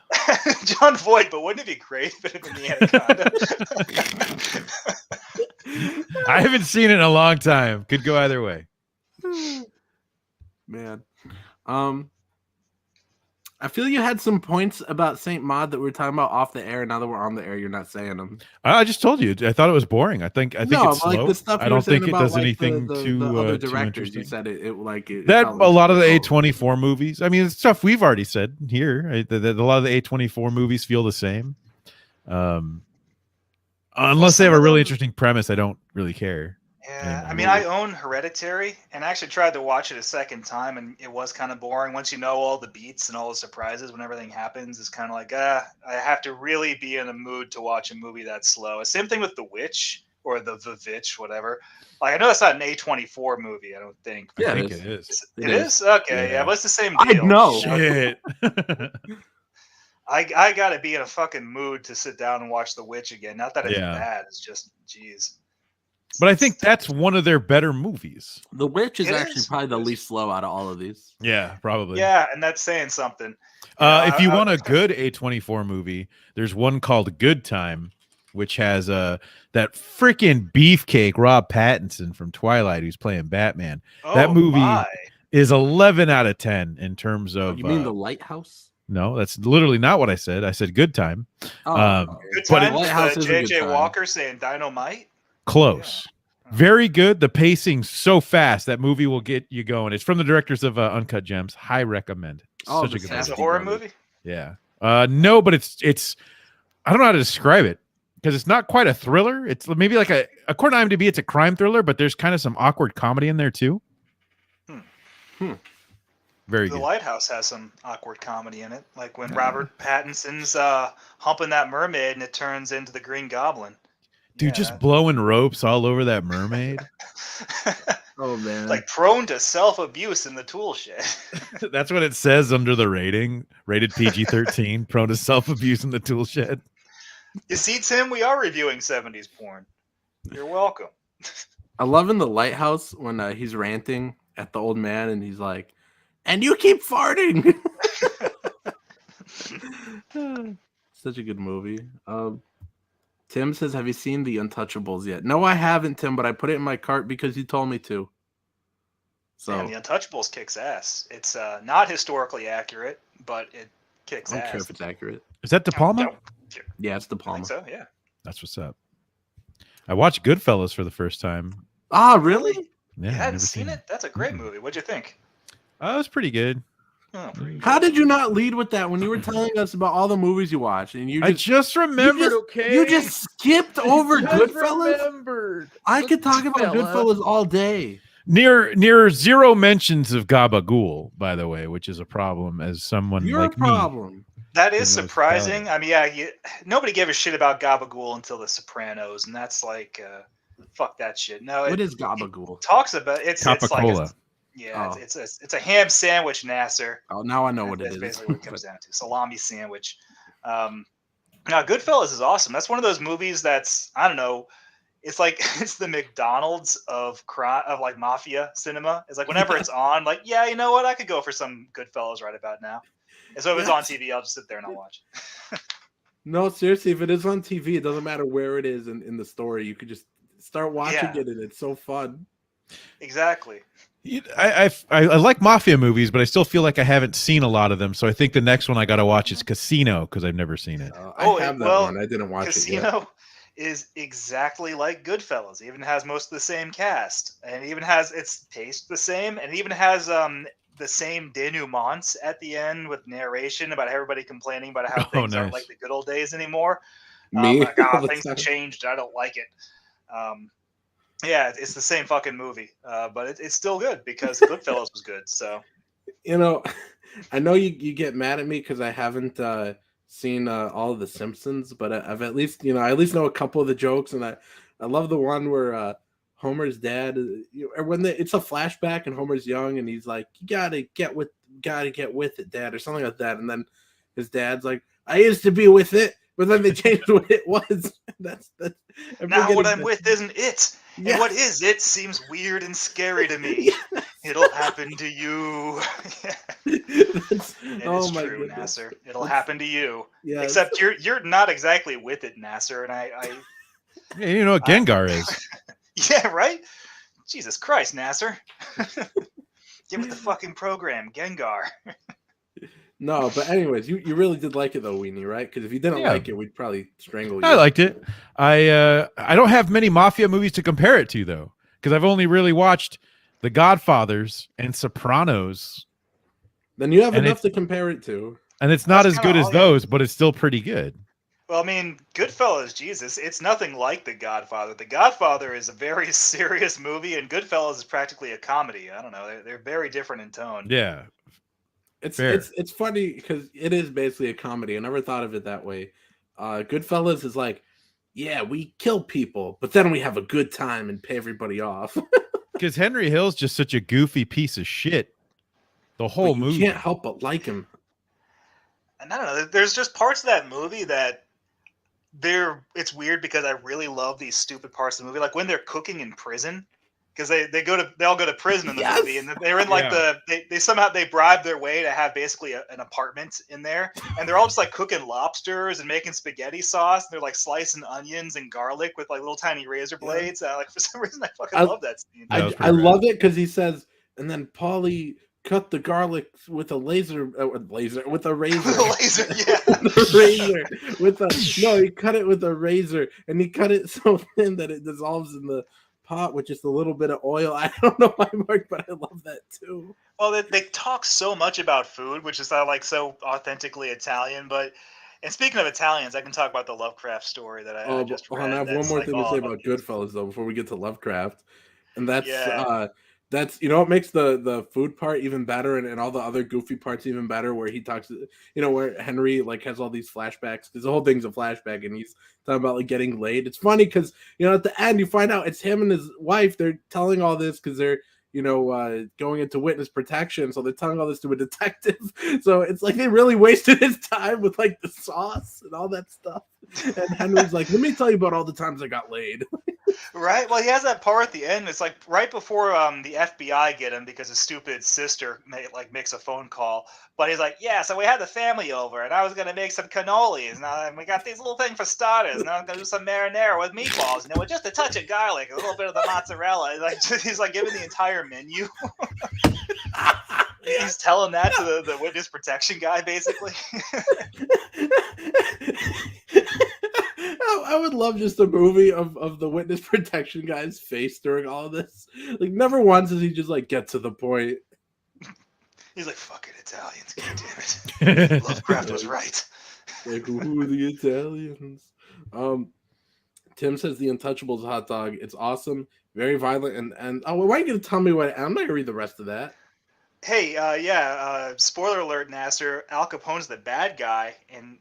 [SPEAKER 2] John Voight, but wouldn't it be great if it had been the Anaconda?
[SPEAKER 4] I haven't seen it in a long time. Could go either way.
[SPEAKER 3] Man. I feel you had some points about Saint Maud that we were talking about off the air. Now that we're on the air, you're not saying them.
[SPEAKER 4] I just told you. I thought it was boring. I think
[SPEAKER 3] No,
[SPEAKER 4] it's
[SPEAKER 3] but,
[SPEAKER 4] slow.
[SPEAKER 3] like the stuff
[SPEAKER 4] I
[SPEAKER 3] you were
[SPEAKER 4] don't think
[SPEAKER 3] saying
[SPEAKER 4] it
[SPEAKER 3] about,
[SPEAKER 4] does
[SPEAKER 3] like,
[SPEAKER 4] anything
[SPEAKER 3] the
[SPEAKER 4] too
[SPEAKER 3] other
[SPEAKER 4] too
[SPEAKER 3] directors. You
[SPEAKER 4] interesting.
[SPEAKER 3] said it like it
[SPEAKER 4] That
[SPEAKER 3] felt
[SPEAKER 4] a
[SPEAKER 3] like
[SPEAKER 4] lot of the
[SPEAKER 3] slow.
[SPEAKER 4] A24 movies. I mean, it's stuff we've already said here. Right? A lot of the A24 movies feel the same. Unless they have a
[SPEAKER 2] some of
[SPEAKER 4] really
[SPEAKER 2] them-
[SPEAKER 4] interesting premise, I don't really care.
[SPEAKER 2] Yeah, I
[SPEAKER 4] anymore.
[SPEAKER 2] mean, I own Hereditary, and I actually tried to watch it a second time, and it was kind of boring. Once you know all the beats and all the surprises when everything happens, it's kind of like, I have to really be in a mood to watch a movie that slow. Same thing with The Witch or the Vitch, whatever. Like, I know that's not an A24 movie, I don't think.
[SPEAKER 3] Yeah,
[SPEAKER 4] I think
[SPEAKER 3] it
[SPEAKER 4] it is.
[SPEAKER 2] It is? Okay, yeah, but it's the same
[SPEAKER 3] I
[SPEAKER 2] deal.
[SPEAKER 3] know.
[SPEAKER 4] Shit.
[SPEAKER 2] I gotta be in a fucking mood to sit down and watch The Witch again. Not that it's
[SPEAKER 4] Yeah.
[SPEAKER 2] bad, it's just, jeez.
[SPEAKER 4] But I think that's one of their better movies.
[SPEAKER 3] The Witch is
[SPEAKER 2] It
[SPEAKER 3] actually
[SPEAKER 2] is.
[SPEAKER 3] probably the least slow out of all of these.
[SPEAKER 4] Yeah, probably.
[SPEAKER 2] Yeah, and that's saying something.
[SPEAKER 4] If you
[SPEAKER 2] I-
[SPEAKER 4] want a good A24 movie, there's one called Good Time, which has that freaking beefcake Rob Pattinson from Twilight who's playing Batman. That
[SPEAKER 2] Oh,
[SPEAKER 4] movie
[SPEAKER 2] my.
[SPEAKER 4] is 11 out of 10 in terms of.
[SPEAKER 3] You mean The Lighthouse?
[SPEAKER 4] No, that's literally not what I said. I said Good Time.
[SPEAKER 3] Oh,
[SPEAKER 2] Good
[SPEAKER 4] But
[SPEAKER 2] time
[SPEAKER 3] it- Lighthouse
[SPEAKER 2] with
[SPEAKER 3] is a good
[SPEAKER 2] J.J.
[SPEAKER 3] time.
[SPEAKER 2] Walker saying dynamite.
[SPEAKER 4] Close. Very good. The pacing's so fast. That movie will get you going. It's from the directors of Uncut Gems. High recommend.
[SPEAKER 3] Oh,
[SPEAKER 4] Such
[SPEAKER 3] the
[SPEAKER 4] a good
[SPEAKER 2] It's
[SPEAKER 3] Safdie
[SPEAKER 2] a horror
[SPEAKER 3] brothers.
[SPEAKER 2] movie.
[SPEAKER 4] Yeah. No, but it's I don't know how to describe it because it's not quite a thriller. It's maybe like according to IMDb, it's a crime thriller, but there's kind of some awkward comedy in there too. Very
[SPEAKER 2] The
[SPEAKER 4] good.
[SPEAKER 2] Lighthouse has some awkward comedy in it, like when Robert Pattinson's humping that mermaid and it turns into the Green Goblin.
[SPEAKER 4] Dude, just blowing ropes all over that mermaid.
[SPEAKER 3] Oh man.
[SPEAKER 2] like prone to self-abuse in the tool shed.
[SPEAKER 4] That's what it says under the rating. Rated PG-13, prone to self-abuse in the tool shed.
[SPEAKER 2] You see, Tim, we are reviewing 70s porn. You're welcome.
[SPEAKER 3] I love in The Lighthouse when he's ranting at the old man and he's like, "And you keep farting." Such a good movie. Tim says, "Have you seen The Untouchables yet?" No, I haven't, Tim, but I put it in my cart because you told me to. So
[SPEAKER 2] And The Untouchables kicks ass. It's not historically accurate, but it kicks
[SPEAKER 3] I don't
[SPEAKER 2] ass.
[SPEAKER 3] care if it's accurate.
[SPEAKER 4] Is that De Palma?
[SPEAKER 3] Yeah, it's De
[SPEAKER 2] I
[SPEAKER 3] Palma.
[SPEAKER 2] think so, yeah.
[SPEAKER 4] That's what's up. I watched Goodfellas for the first time.
[SPEAKER 3] Ah, really?
[SPEAKER 4] Yeah,
[SPEAKER 2] You
[SPEAKER 4] I've
[SPEAKER 2] hadn't
[SPEAKER 4] never
[SPEAKER 2] seen it? That's a great
[SPEAKER 4] Mm-mm.
[SPEAKER 2] movie. What'd you think?
[SPEAKER 4] Oh, it was pretty good.
[SPEAKER 2] Oh, pretty
[SPEAKER 3] How
[SPEAKER 2] good.
[SPEAKER 3] did you not lead with that when you were telling us about all the movies you watched and you
[SPEAKER 4] I
[SPEAKER 3] just
[SPEAKER 4] just remembered, okay?
[SPEAKER 3] you just skipped over
[SPEAKER 4] Just
[SPEAKER 3] Goodfellas?
[SPEAKER 4] remembered.
[SPEAKER 3] I could talk about Goodfellas all day.
[SPEAKER 4] Near zero mentions of Gabagool, by the way, which is a problem as someone
[SPEAKER 3] You're
[SPEAKER 4] like
[SPEAKER 3] a problem.
[SPEAKER 2] That is
[SPEAKER 4] Goodness,
[SPEAKER 2] surprising. I mean, yeah, nobody gave a shit about Gabagool until The Sopranos, and that's like, fuck that shit. No,
[SPEAKER 3] What
[SPEAKER 2] it
[SPEAKER 3] is Gabagool?
[SPEAKER 2] talks about it's like
[SPEAKER 4] Capicola.
[SPEAKER 3] Oh.
[SPEAKER 2] it's a ham sandwich, Nasser.
[SPEAKER 3] Oh, now I know what it
[SPEAKER 2] That's
[SPEAKER 3] is.
[SPEAKER 2] basically what it comes down to. Salami sandwich. Now, Goodfellas is awesome. That's one of those movies that's, I don't know, it's like it's the McDonald's of crime, of like mafia cinema. It's like whenever it's on, like, yeah, you know what, I could go for some Goodfellas right about now. And so if it's on TV, I'll just sit there and I'll watch it.
[SPEAKER 3] No, seriously, if it is on TV, it doesn't matter where it is in the story. You could just start watching
[SPEAKER 2] Yeah.
[SPEAKER 3] it and it's so fun.
[SPEAKER 2] Exactly.
[SPEAKER 4] I like mafia movies, but I still feel like I haven't seen a lot of them. So I think the next one I got to watch is Casino because I've never seen it.
[SPEAKER 3] I have that one. I didn't watch it yet.
[SPEAKER 2] Casino is exactly like Goodfellas. It even has most of the same cast, and it even has it's paced the same, and it even has the same denouements at the end with narration about everybody complaining about how things aren't like
[SPEAKER 4] nice.
[SPEAKER 2] the good old days anymore.
[SPEAKER 3] Me
[SPEAKER 2] Like,
[SPEAKER 3] all the
[SPEAKER 2] things have
[SPEAKER 3] time.
[SPEAKER 2] changed. I don't like it. Yeah, it's the same fucking movie, but it's still good because Goodfellas was good. So
[SPEAKER 3] You know, I know you get mad at me because I haven't seen all of the Simpsons, but I've at least I at least know a couple of the jokes, and I love the one where Homer's dad, or when it's a flashback and Homer's young and he's like, "You gotta get with it, Dad," or something like that, and then his dad's like, "I used to be with it," but then they changed what it was. That's I'm
[SPEAKER 2] now what
[SPEAKER 3] forgetting
[SPEAKER 2] I'm
[SPEAKER 3] that.
[SPEAKER 2] with isn't it,
[SPEAKER 3] Yeah.
[SPEAKER 2] and what is it seems weird and scary to me.
[SPEAKER 3] Yes.
[SPEAKER 2] It'll happen to you.
[SPEAKER 3] That's,
[SPEAKER 2] It
[SPEAKER 3] oh
[SPEAKER 2] is
[SPEAKER 3] my
[SPEAKER 2] true,
[SPEAKER 3] goodness.
[SPEAKER 2] Nasser. It'll
[SPEAKER 3] That's-
[SPEAKER 2] happen to you.
[SPEAKER 3] Yes.
[SPEAKER 2] Except you're not exactly with it, Nasser, and I
[SPEAKER 4] Yeah, you know what Gengar is.
[SPEAKER 2] yeah, right? Jesus Christ, Nasser. Get with the fucking program, Gengar.
[SPEAKER 3] No, but anyways, you really did like it though, Weenie, right? Because if you didn't
[SPEAKER 4] Yeah.
[SPEAKER 3] like it, we'd probably strangle you.
[SPEAKER 4] I liked it. I don't have many mafia movies to compare it to though, because I've only really watched The Godfathers and Sopranos,
[SPEAKER 3] Then you have
[SPEAKER 4] and
[SPEAKER 3] enough to compare it to.
[SPEAKER 4] and it's not
[SPEAKER 2] That's
[SPEAKER 4] as
[SPEAKER 2] kinda
[SPEAKER 4] good as
[SPEAKER 2] all, yeah.
[SPEAKER 4] those, but it's still pretty good.
[SPEAKER 2] Well, I mean, Goodfellas, Jesus, it's nothing like The Godfather. The Godfather is a very serious movie, and Goodfellas is practically a comedy. I don't know; they're very different in tone.
[SPEAKER 4] Yeah,
[SPEAKER 3] It's
[SPEAKER 4] fair.
[SPEAKER 3] it's funny because it is basically a comedy. I never thought of it that way. Goodfellas is like, yeah, we kill people, but then we have a good time and pay everybody off.
[SPEAKER 4] Because Henry Hill's just such a goofy piece of shit. The whole
[SPEAKER 3] But you
[SPEAKER 4] movie.
[SPEAKER 3] can't help but like him.
[SPEAKER 2] And I don't know. There's just parts of that movie that it's weird because I really love these stupid parts of the movie, like when they're cooking in prison, because they all go to prison in the
[SPEAKER 3] Yes!
[SPEAKER 2] movie, and they're in like
[SPEAKER 4] Yeah.
[SPEAKER 2] they somehow they bribe their way to have basically an apartment in there, and they're all just like cooking lobsters and making spaghetti sauce, and they're like slicing onions and garlic with like little tiny razor
[SPEAKER 3] Yeah.
[SPEAKER 2] blades. Like for some reason I fucking
[SPEAKER 3] I-
[SPEAKER 2] love that scene.
[SPEAKER 4] That was
[SPEAKER 3] I
[SPEAKER 4] pretty rad.
[SPEAKER 3] love it because he says, and then Paulie cut the garlic with a with a razor.
[SPEAKER 2] Laser, yeah.
[SPEAKER 3] The razor with he cut it with a razor, and he cut it so thin that it dissolves in the pot with just a little bit of oil. I don't know why, Mark, but I love that too.
[SPEAKER 2] Well, they talk so much about food, which is like so authentically Italian. And speaking of Italians, I can talk about the Lovecraft story that I just read.
[SPEAKER 3] I have one
[SPEAKER 2] That's
[SPEAKER 3] more
[SPEAKER 2] like
[SPEAKER 3] thing to
[SPEAKER 2] all
[SPEAKER 3] say
[SPEAKER 2] about
[SPEAKER 3] about
[SPEAKER 2] the-
[SPEAKER 3] Goodfellas though before we get to Lovecraft, and that's
[SPEAKER 2] Yeah.
[SPEAKER 3] that's what makes the food part even better, and all the other goofy parts even better, where he talks, where Henry like has all these flashbacks, because the whole thing's a flashback, and he's talking about like getting laid. It's funny because at the end you find out it's him and his wife. They're telling all this because they're going into witness protection, so they're telling all this to a detective. So it's like they really wasted his time with like the sauce and all that stuff. And Henry's like, "Let me tell you about all the times I got laid."
[SPEAKER 2] Right. Well, he has that part at the end. It's like right before the FBI get him because his stupid sister makes a phone call. But he's like, yeah, so we had the family over, and I was gonna make some cannolis. Now we got these little thing for starters. Now I'm gonna do some marinara with meatballs, with just a touch of garlic, a little bit of the mozzarella. Like he's like giving the entire menu. He's telling that to the witness protection guy, basically.
[SPEAKER 3] I would love just a movie of the witness protection guy's face during all of this. Like, never once does he just like get to the point.
[SPEAKER 2] He's like, fucking Italians, goddammit. Lovecraft was right.
[SPEAKER 3] Like, who are the Italians? Tim says the Untouchables hot dog. It's awesome, very violent, and why are you gonna tell me what? I'm not gonna read the rest of that.
[SPEAKER 2] Hey, spoiler alert, Nasser. Al Capone's the bad guy, and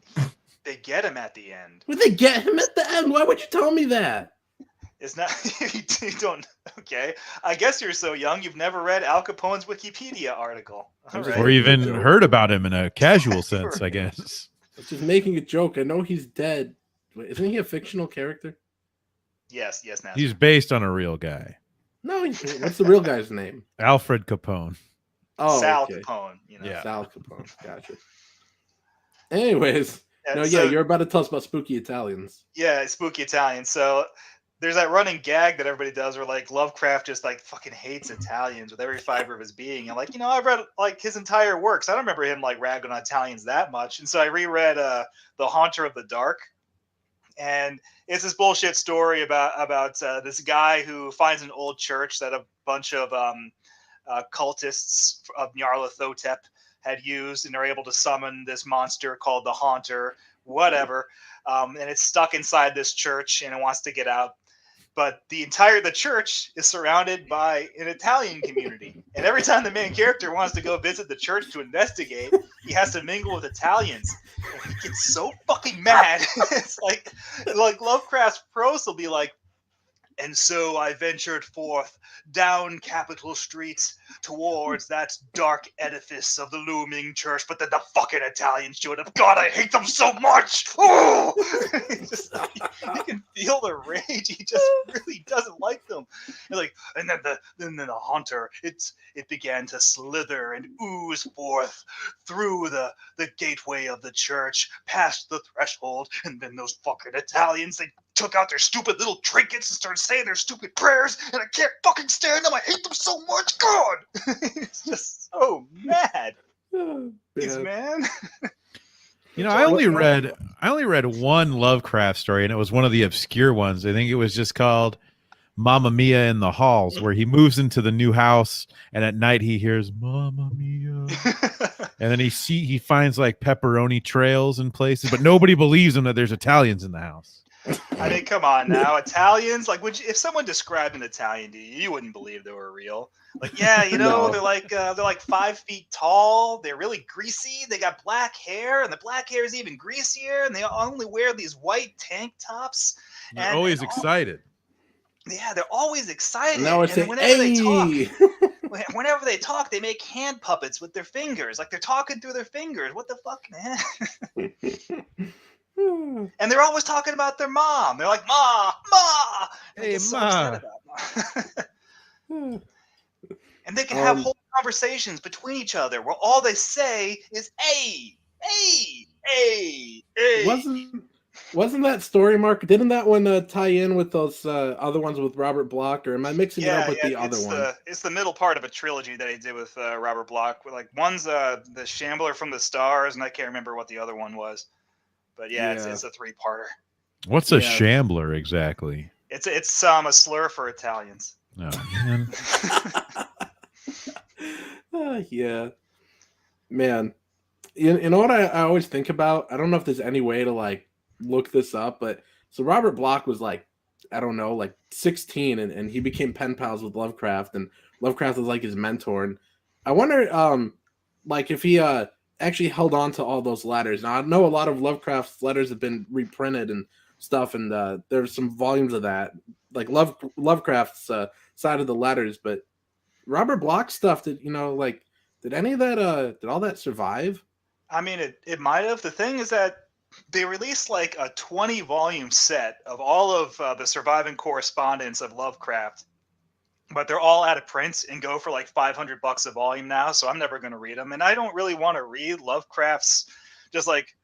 [SPEAKER 2] they get him at the end.
[SPEAKER 3] Would they get him at the end? Why would you tell me that?
[SPEAKER 2] It's not. You don't. Okay. I guess you're so young. You've never read Al Capone's Wikipedia article. All right.
[SPEAKER 4] Or even heard about him in a casual sense, I guess.
[SPEAKER 3] I was just making a joke. I know he's dead. Wait, isn't he a fictional character?
[SPEAKER 2] Yes, Nasser.
[SPEAKER 4] He's based on a real guy,
[SPEAKER 3] No. What's the real guy's name?
[SPEAKER 4] Alfred Capone.
[SPEAKER 3] Oh,
[SPEAKER 2] Sal
[SPEAKER 3] okay.
[SPEAKER 2] Capone.
[SPEAKER 4] Yeah.
[SPEAKER 3] Sal Capone. Gotcha. Anyways,
[SPEAKER 2] So-
[SPEAKER 3] you're about to tell us about spooky Italians.
[SPEAKER 2] Yeah, spooky Italian. So there's that running gag that everybody does where like Lovecraft just like fucking hates Italians with every fiber of his being. And like, I've read like his entire works. I don't remember him like ragging on Italians that much. And so I reread The Haunter of the Dark. And it's this bullshit story about this guy who finds an old church that a bunch of cultists of Nyarlathotep had used, and they're able to summon this monster called the Haunter, whatever. And it's stuck inside this church, and it wants to get out. But the church is surrounded by an Italian community. And every time the main character wants to go visit the church to investigate, he has to mingle with Italians. And he gets so fucking mad. It's like Lovecraft's prose will be like, and so I ventured forth down Capitol Street towards that dark edifice of the looming church, but then the fucking Italians showed up. God, I hate them so much. Oh! You can feel the rage. He just really doesn't like them. And then the Haunter, it began to slither and ooze forth through the gateway of the church, past the threshold, and then those fucking Italians, they took out their stupid little trinkets and started saying their stupid prayers, and I can't fucking stand them. I hate them so much. God, it's just so mad. Man.
[SPEAKER 4] You know, I only read one Lovecraft story, and it was one of the obscure ones. I think it was just called Mamma Mia in the Halls, where he moves into the new house, and at night he hears Mamma Mia, and then he finds like pepperoni trails in places, but nobody believes him that there's Italians in the house.
[SPEAKER 2] I mean, come on now, Italians. Like, if someone described an Italian to you, you wouldn't believe they were real. Like, yeah, you know, they're like 5 feet tall. They're really greasy. They got black hair, and the black hair is even greasier. And they only wear these white tank tops.
[SPEAKER 4] They're always excited.
[SPEAKER 2] Yeah, they're always excited.
[SPEAKER 3] Now it's
[SPEAKER 2] and whenever they talk, they make hand puppets with their fingers. Like they're talking through their fingers. What the fuck, man? And they're always talking about their mom. They're like, Ma! And
[SPEAKER 4] Hey,
[SPEAKER 2] so
[SPEAKER 4] Ma!
[SPEAKER 2] upset about mom. And they can have whole conversations between each other where all they say is, "Hey, hey, hey, hey."
[SPEAKER 3] Wasn't that story, Mark? Didn't that one tie in with those other ones with Robert Bloch, or am I mixing it up with the other one?
[SPEAKER 2] It's the middle part of a trilogy that he did with Robert Bloch. Like one's the Shambler from the Stars, and I can't remember what the other one was. But it's a 3-parter.
[SPEAKER 4] What's a shambler exactly?
[SPEAKER 2] It's a slur for Italians.
[SPEAKER 4] Oh, man.
[SPEAKER 3] Yeah, man. You know what I always think about? I don't know if there's any way to like look this up, but so Robert Bloch was like, I don't know, like 16, and he became pen pals with Lovecraft, and Lovecraft was like his mentor. And I wonder, like if he actually held on to all those letters. Now I know a lot of Lovecraft's letters have been reprinted and stuff, and there's some volumes of that, like Lovecraft's side of the letters. But Robert Bloch stuff, did any of that did all that survive?
[SPEAKER 2] I mean, it might have. The thing is that they released like a 20-volume set of all of the surviving correspondence of Lovecraft, but they're all out of print and go for like $500 a volume now. So I'm never going to read them. And I don't really want to read Lovecraft's just like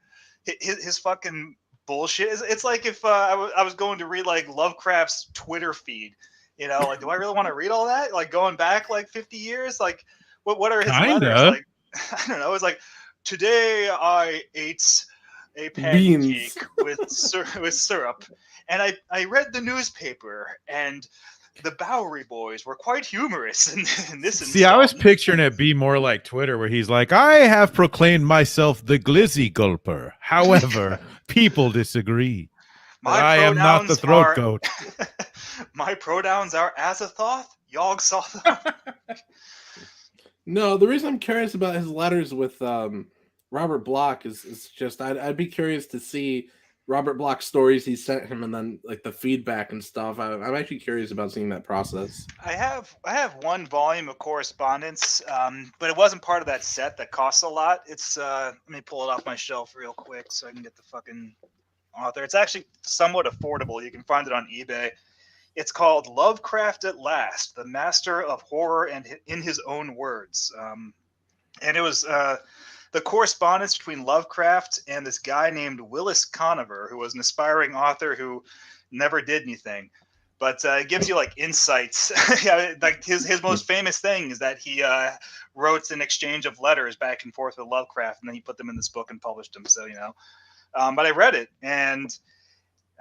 [SPEAKER 2] his fucking bullshit. It's like if I was going to read like Lovecraft's Twitter feed, you know, like, do I really want to read all that? Like going back like 50 years? Like what are his letters? Like, I don't know. It's like, today I ate a pancake with syrup, and I read the newspaper, and the Bowery Boys were quite humorous in this.
[SPEAKER 4] See, I was picturing it be more like Twitter, where he's like, I have proclaimed myself the glizzy gulper. However, people disagree. I am not the throat goat.
[SPEAKER 2] My pronouns are Azathoth, Yog Sothoth.
[SPEAKER 3] No, the reason I'm curious about his letters with Robert Bloch is just I'd be curious to see Robert Bloch's stories he sent him, and then like the feedback and stuff. I'm actually curious about seeing that process.
[SPEAKER 2] I have one volume of correspondence, but it wasn't part of that set that costs a lot. It's let me pull it off my shelf real quick so I can get the fucking author. It's actually somewhat affordable. You can find it on eBay. It's called Lovecraft at Last, the Master of Horror and in His Own Words. And it was the correspondence between Lovecraft and this guy named Willis Conover, who was an aspiring author who never did anything. But it gives you like insights. Like his most famous thing is that he wrote an exchange of letters back and forth with Lovecraft, and then he put them in this book and published them. So, you know, but I read it, and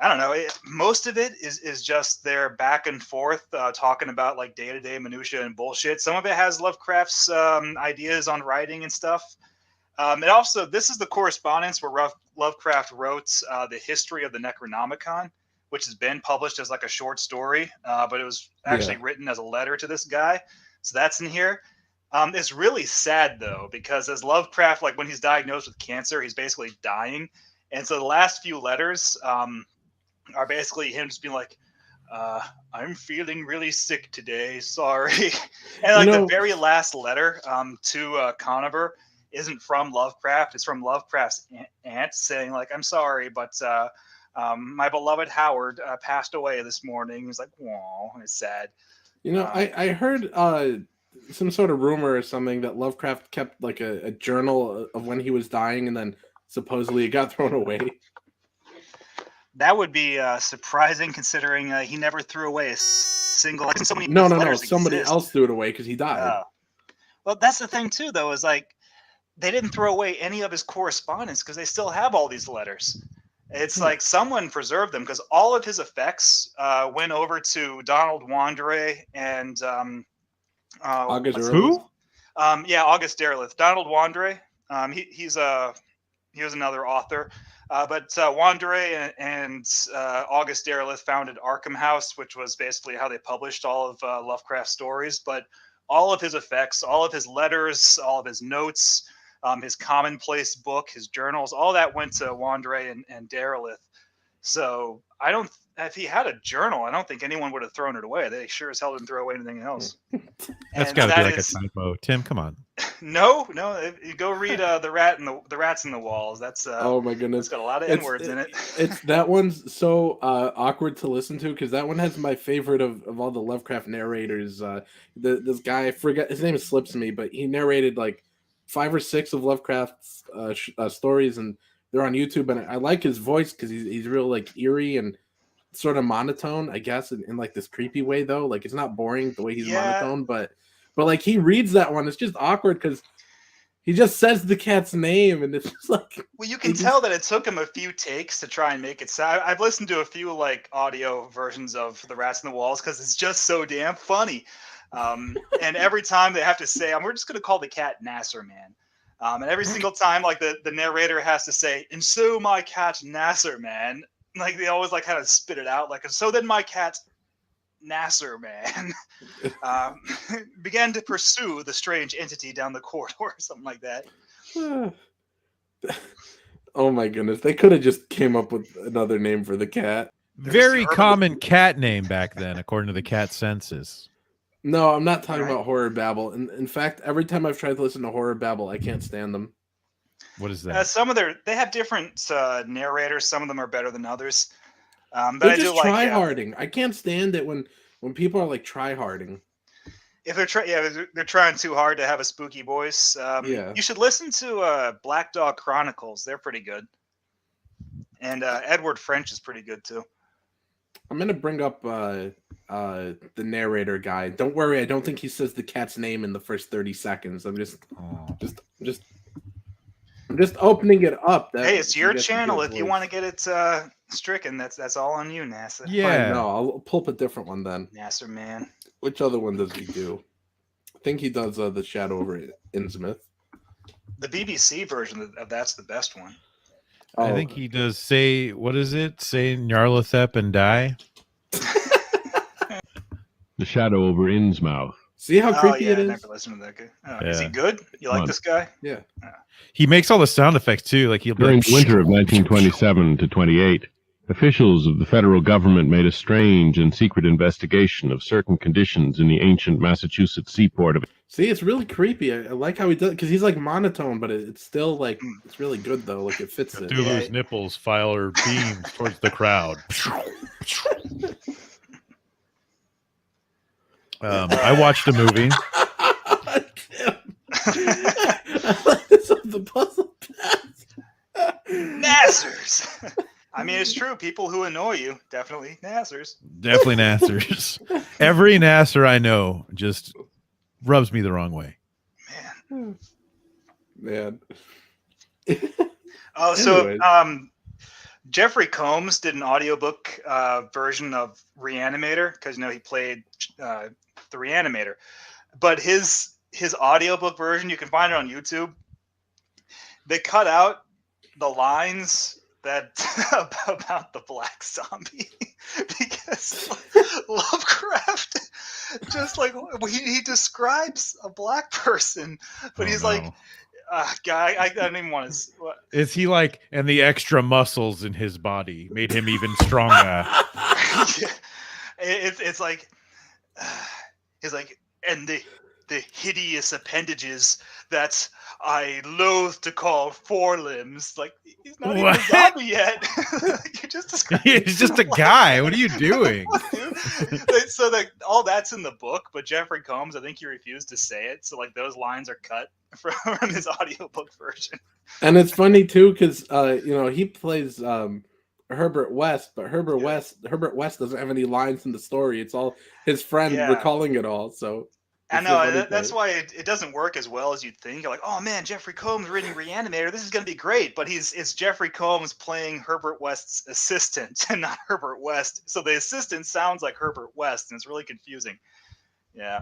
[SPEAKER 2] I don't know. Most of it is just their back and forth talking about like day-to-day minutia and bullshit. Some of it has Lovecraft's ideas on writing and stuff. And also, this is the correspondence where Lovecraft wrote the history of the Necronomicon, which has been published as like a short story, but it was actually written as a letter to this guy. So that's in here. It's really sad though, because as Lovecraft, like when he's diagnosed with cancer, he's basically dying. And so the last few letters are basically him just being like, I'm feeling really sick today. Sorry. And like the very last letter to Conover isn't from Lovecraft. It's from Lovecraft's aunt saying like, I'm sorry, but my beloved Howard passed away this morning. He's like, whoa, it's sad.
[SPEAKER 3] I heard some sort of rumor or something that Lovecraft kept like a journal of when he was dying, and then supposedly it got thrown away.
[SPEAKER 2] That would be surprising, considering he never threw away a single. Like, so many
[SPEAKER 3] no. Somebody else threw it away because he died.
[SPEAKER 2] Well, that's the thing too, though, is like they didn't throw away any of his correspondence because they still have all these letters. It's like someone preserved them, because all of his effects went over to Donald Wandre and
[SPEAKER 3] August
[SPEAKER 4] who?
[SPEAKER 2] August Derleth. Donald Wandre. He was another author. But Wandre and August Derleth founded Arkham House, which was basically how they published all of Lovecraft's stories. But all of his effects, all of his letters, all of his notes, his commonplace book, his journals, all that went to Wandre and Derleth. So if he had a journal, I don't think anyone would have thrown it away. They sure as hell didn't throw away anything else.
[SPEAKER 4] That's got to be like a typo. Tim, come on.
[SPEAKER 2] No. You go read the Rats in the Walls. That's
[SPEAKER 3] oh my goodness,
[SPEAKER 2] it's got a lot of N-words in it.
[SPEAKER 3] It's that one's so awkward to listen to, because that one has my favorite of all the Lovecraft narrators. This guy, I forget his name, slips me, but he narrated like 5 or 6 of Lovecraft's stories, and they're on YouTube. And I like his voice because he's real like eerie and sort of monotone, I guess, in like this creepy way though. Like it's not boring the way he's monotone, but like he reads that one, it's just awkward because he just says the cat's name, and it's just like,
[SPEAKER 2] well, you can tell that it took him a few takes to try and make it sound. I've listened to a few like audio versions of the Rats in the Walls because it's just so damn funny. And every time they have to say, we're just going to call the cat Nasser Man. And every single time, like the narrator has to say, and so my cat Nasser Man, like they always like kind of spit it out, like, and so then my cat Nasser Man began to pursue the strange entity down the corridor, or something like that.
[SPEAKER 3] Oh my goodness, they could have just came up with another name for the cat.
[SPEAKER 4] Very common cat name back then, according to the cat census.
[SPEAKER 3] No, I'm not talking about Horror Babble. In fact, every time I've tried to listen to Horror Babble, I can't stand them.
[SPEAKER 4] What is that?
[SPEAKER 2] They have different narrators. Some of them are better than others. But
[SPEAKER 3] they're just try-harding. I can't stand it when people are like try-harding.
[SPEAKER 2] If they're trying too hard to have a spooky voice. You should listen to Black Dog Chronicles. They're pretty good. And Edward French is pretty good too.
[SPEAKER 3] I'm gonna bring up the narrator guy. Don't worry, I don't think he says the cat's name in the first 30 seconds. I'm just opening it up.
[SPEAKER 2] Hey, it's your channel. If you want to get it stricken, that's all on you, NASA.
[SPEAKER 3] Yeah, no, I'll pull up a different one then.
[SPEAKER 2] Nasser Man.
[SPEAKER 3] Which other one does he do? I think he does the Shadow over Innsmouth.
[SPEAKER 2] The BBC version of that's the best one.
[SPEAKER 4] I think he does say, what is it? Say Nyarlathotep and die.
[SPEAKER 1] The Shadow over Innsmouth.
[SPEAKER 3] See how creepy it is?
[SPEAKER 2] I never listened to that guy. Is he good? You like this guy?
[SPEAKER 3] Yeah.
[SPEAKER 4] He makes all the sound effects too. Like he'll
[SPEAKER 1] during the winter of 1927 to 28, officials of the federal government made a strange and secret investigation of certain conditions in the ancient Massachusetts seaport of.
[SPEAKER 3] See, it's really creepy. I like how he does, because he's like monotone, but it's still like, it's really good though. Like it fits it.
[SPEAKER 4] Dulu's nipples file her beams towards the crowd. I watched a movie.
[SPEAKER 3] The puzzle
[SPEAKER 2] Nassers. I mean, it's true. People who annoy you, definitely Nassers.
[SPEAKER 4] Definitely Nassers. Every Nasser I know just rubs me the wrong way.
[SPEAKER 3] Man.
[SPEAKER 2] Oh, so Jeffrey Combs did an audiobook version of Reanimator because he played the Reanimator, but his audiobook version, you can find it on YouTube. They cut out the lines that about the black zombie because Lovecraft just like he describes a black person, but he's like, guy, I don't even want to.
[SPEAKER 4] Is he like, and the extra muscles in his body made him even stronger?
[SPEAKER 2] It's like, he's like, and the hideous appendages that I loathe to call forelimbs. Like, he's not even a zombie yet. You just described
[SPEAKER 4] He's just a guy. What are you doing?
[SPEAKER 2] So that all that's in the book, but Jeffrey Combs, I think he refused to say it. So like those lines are cut from his audiobook version.
[SPEAKER 3] And it's funny too, because he plays Herbert West, but Herbert West doesn't have any lines in the story. It's all his friend recalling it all. So
[SPEAKER 2] I know that's why it doesn't work as well as you'd think. You're like, oh man, Jeffrey Combs reading Reanimator, this is going to be great. But it's Jeffrey Combs playing Herbert West's assistant and not Herbert West. So the assistant sounds like Herbert West, and it's really confusing. Yeah.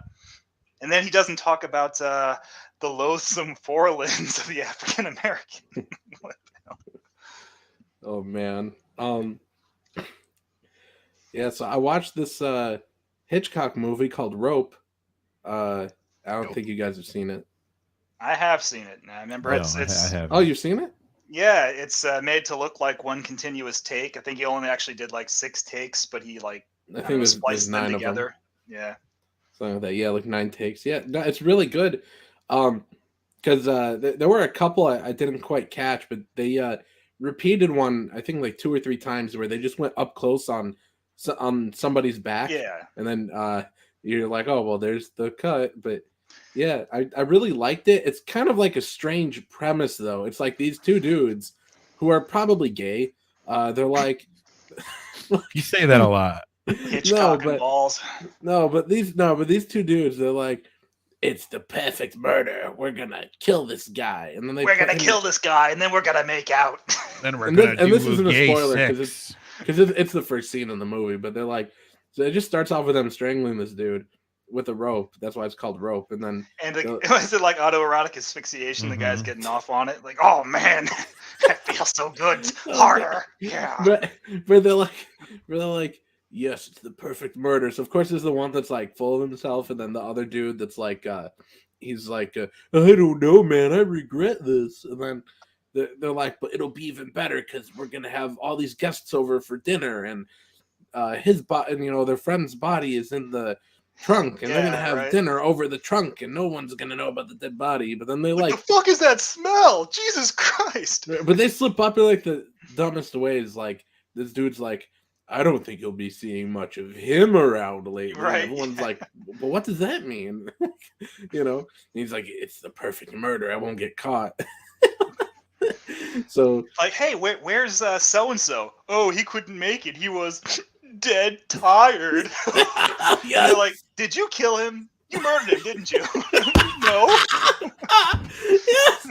[SPEAKER 2] And then he doesn't talk about the loathsome forelimbs of the African American.
[SPEAKER 3] Oh man. Yeah, so I watched this Hitchcock movie called Rope. I don't think you guys have seen it.
[SPEAKER 2] I have seen it. I remember I have.
[SPEAKER 3] Oh, you've seen it?
[SPEAKER 2] Yeah, it's made to look like one continuous take. I think he only actually did like 6 takes, but he I think
[SPEAKER 3] there's
[SPEAKER 2] spliced
[SPEAKER 3] 9
[SPEAKER 2] them
[SPEAKER 3] of them.
[SPEAKER 2] together. Yeah.
[SPEAKER 3] Something like that. Yeah, like 9 takes. Yeah, no, it's really good. Because there were a couple I didn't quite catch, but they repeated one, I think like 2 or 3 times, where they just went up close on somebody's back.
[SPEAKER 2] Yeah.
[SPEAKER 3] And then you're like, oh, well, there's the cut. But yeah, I really liked it. It's kind of like a strange premise, though. It's like these 2 dudes who are probably gay. They're like...
[SPEAKER 4] You say that a lot.
[SPEAKER 2] Hitchcock and balls.
[SPEAKER 3] But these 2 dudes, they're like, it's the perfect murder. We're gonna kill this guy, and then we're
[SPEAKER 2] gonna kill this guy, and then we're gonna make out.
[SPEAKER 4] Then we're gonna do
[SPEAKER 3] this isn't a spoiler
[SPEAKER 4] sex.
[SPEAKER 3] because it's the first scene in the movie. But they're like, so it just starts off with them strangling this dude with a rope. That's why it's called Rope. And then
[SPEAKER 2] is it like autoerotic asphyxiation? Mm-hmm. The guy's getting off on it, like, oh man, that feels so good. Harder, yeah.
[SPEAKER 3] But they're like. Yes, it's the perfect murder. So of course there's the one that's like full of himself, and then the other dude that's like he's like I don't know, man, I regret this. And then they're like, but it'll be even better because we're gonna have all these guests over for dinner, and his body, and their friend's body is in the trunk, and they're gonna have dinner over the trunk, and no one's gonna know about the dead body. But then they
[SPEAKER 2] what the fuck is that smell? Jesus Christ!
[SPEAKER 3] But they slip up in like the dumbest ways. Like this dude's like, I don't think you'll be seeing much of him around lately.
[SPEAKER 2] Right.
[SPEAKER 3] Everyone's like, well, what does that mean? And he's like, it's the perfect murder. I won't get caught. So,
[SPEAKER 2] like, hey, where's so-and-so? Oh, he couldn't make it. He was dead tired.
[SPEAKER 3] Yes.
[SPEAKER 2] They're like, did you kill him? You murdered him, didn't you? No.
[SPEAKER 3] Yes.